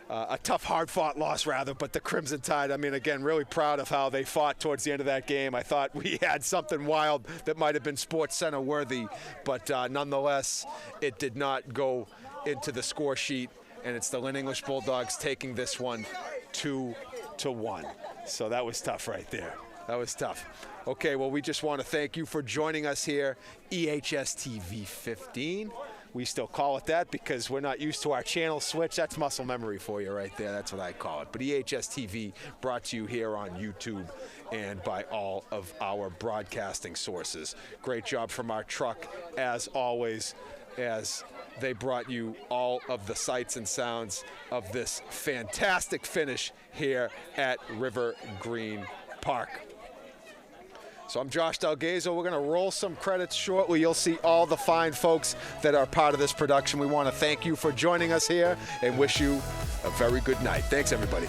a tough, hard-fought loss, rather, but the Crimson Tide, I mean, again, really proud of how they fought towards the end of that game. I thought we had something wild that might have been Sports Center worthy, but nonetheless, it did not go into the score sheet, and it's the Lynn English Bulldogs taking this one 2-1. So that was tough right there. That was tough. Okay, well, we just want to thank you for joining us here, EHS TV 15. We still call it that because we're not used to our channel switch. That's muscle memory for you right there. That's what I call it. But EHS TV brought to you here on YouTube and by all of our broadcasting sources. Great job from our truck, as always, as they brought you all of the sights and sounds of this fantastic finish here at Rivergreen Park. So I'm Josh Delgazo. We're going to roll some credits shortly. You'll see all the fine folks that are part of this production. We want to thank you for joining us here and wish you a very good night. Thanks, everybody.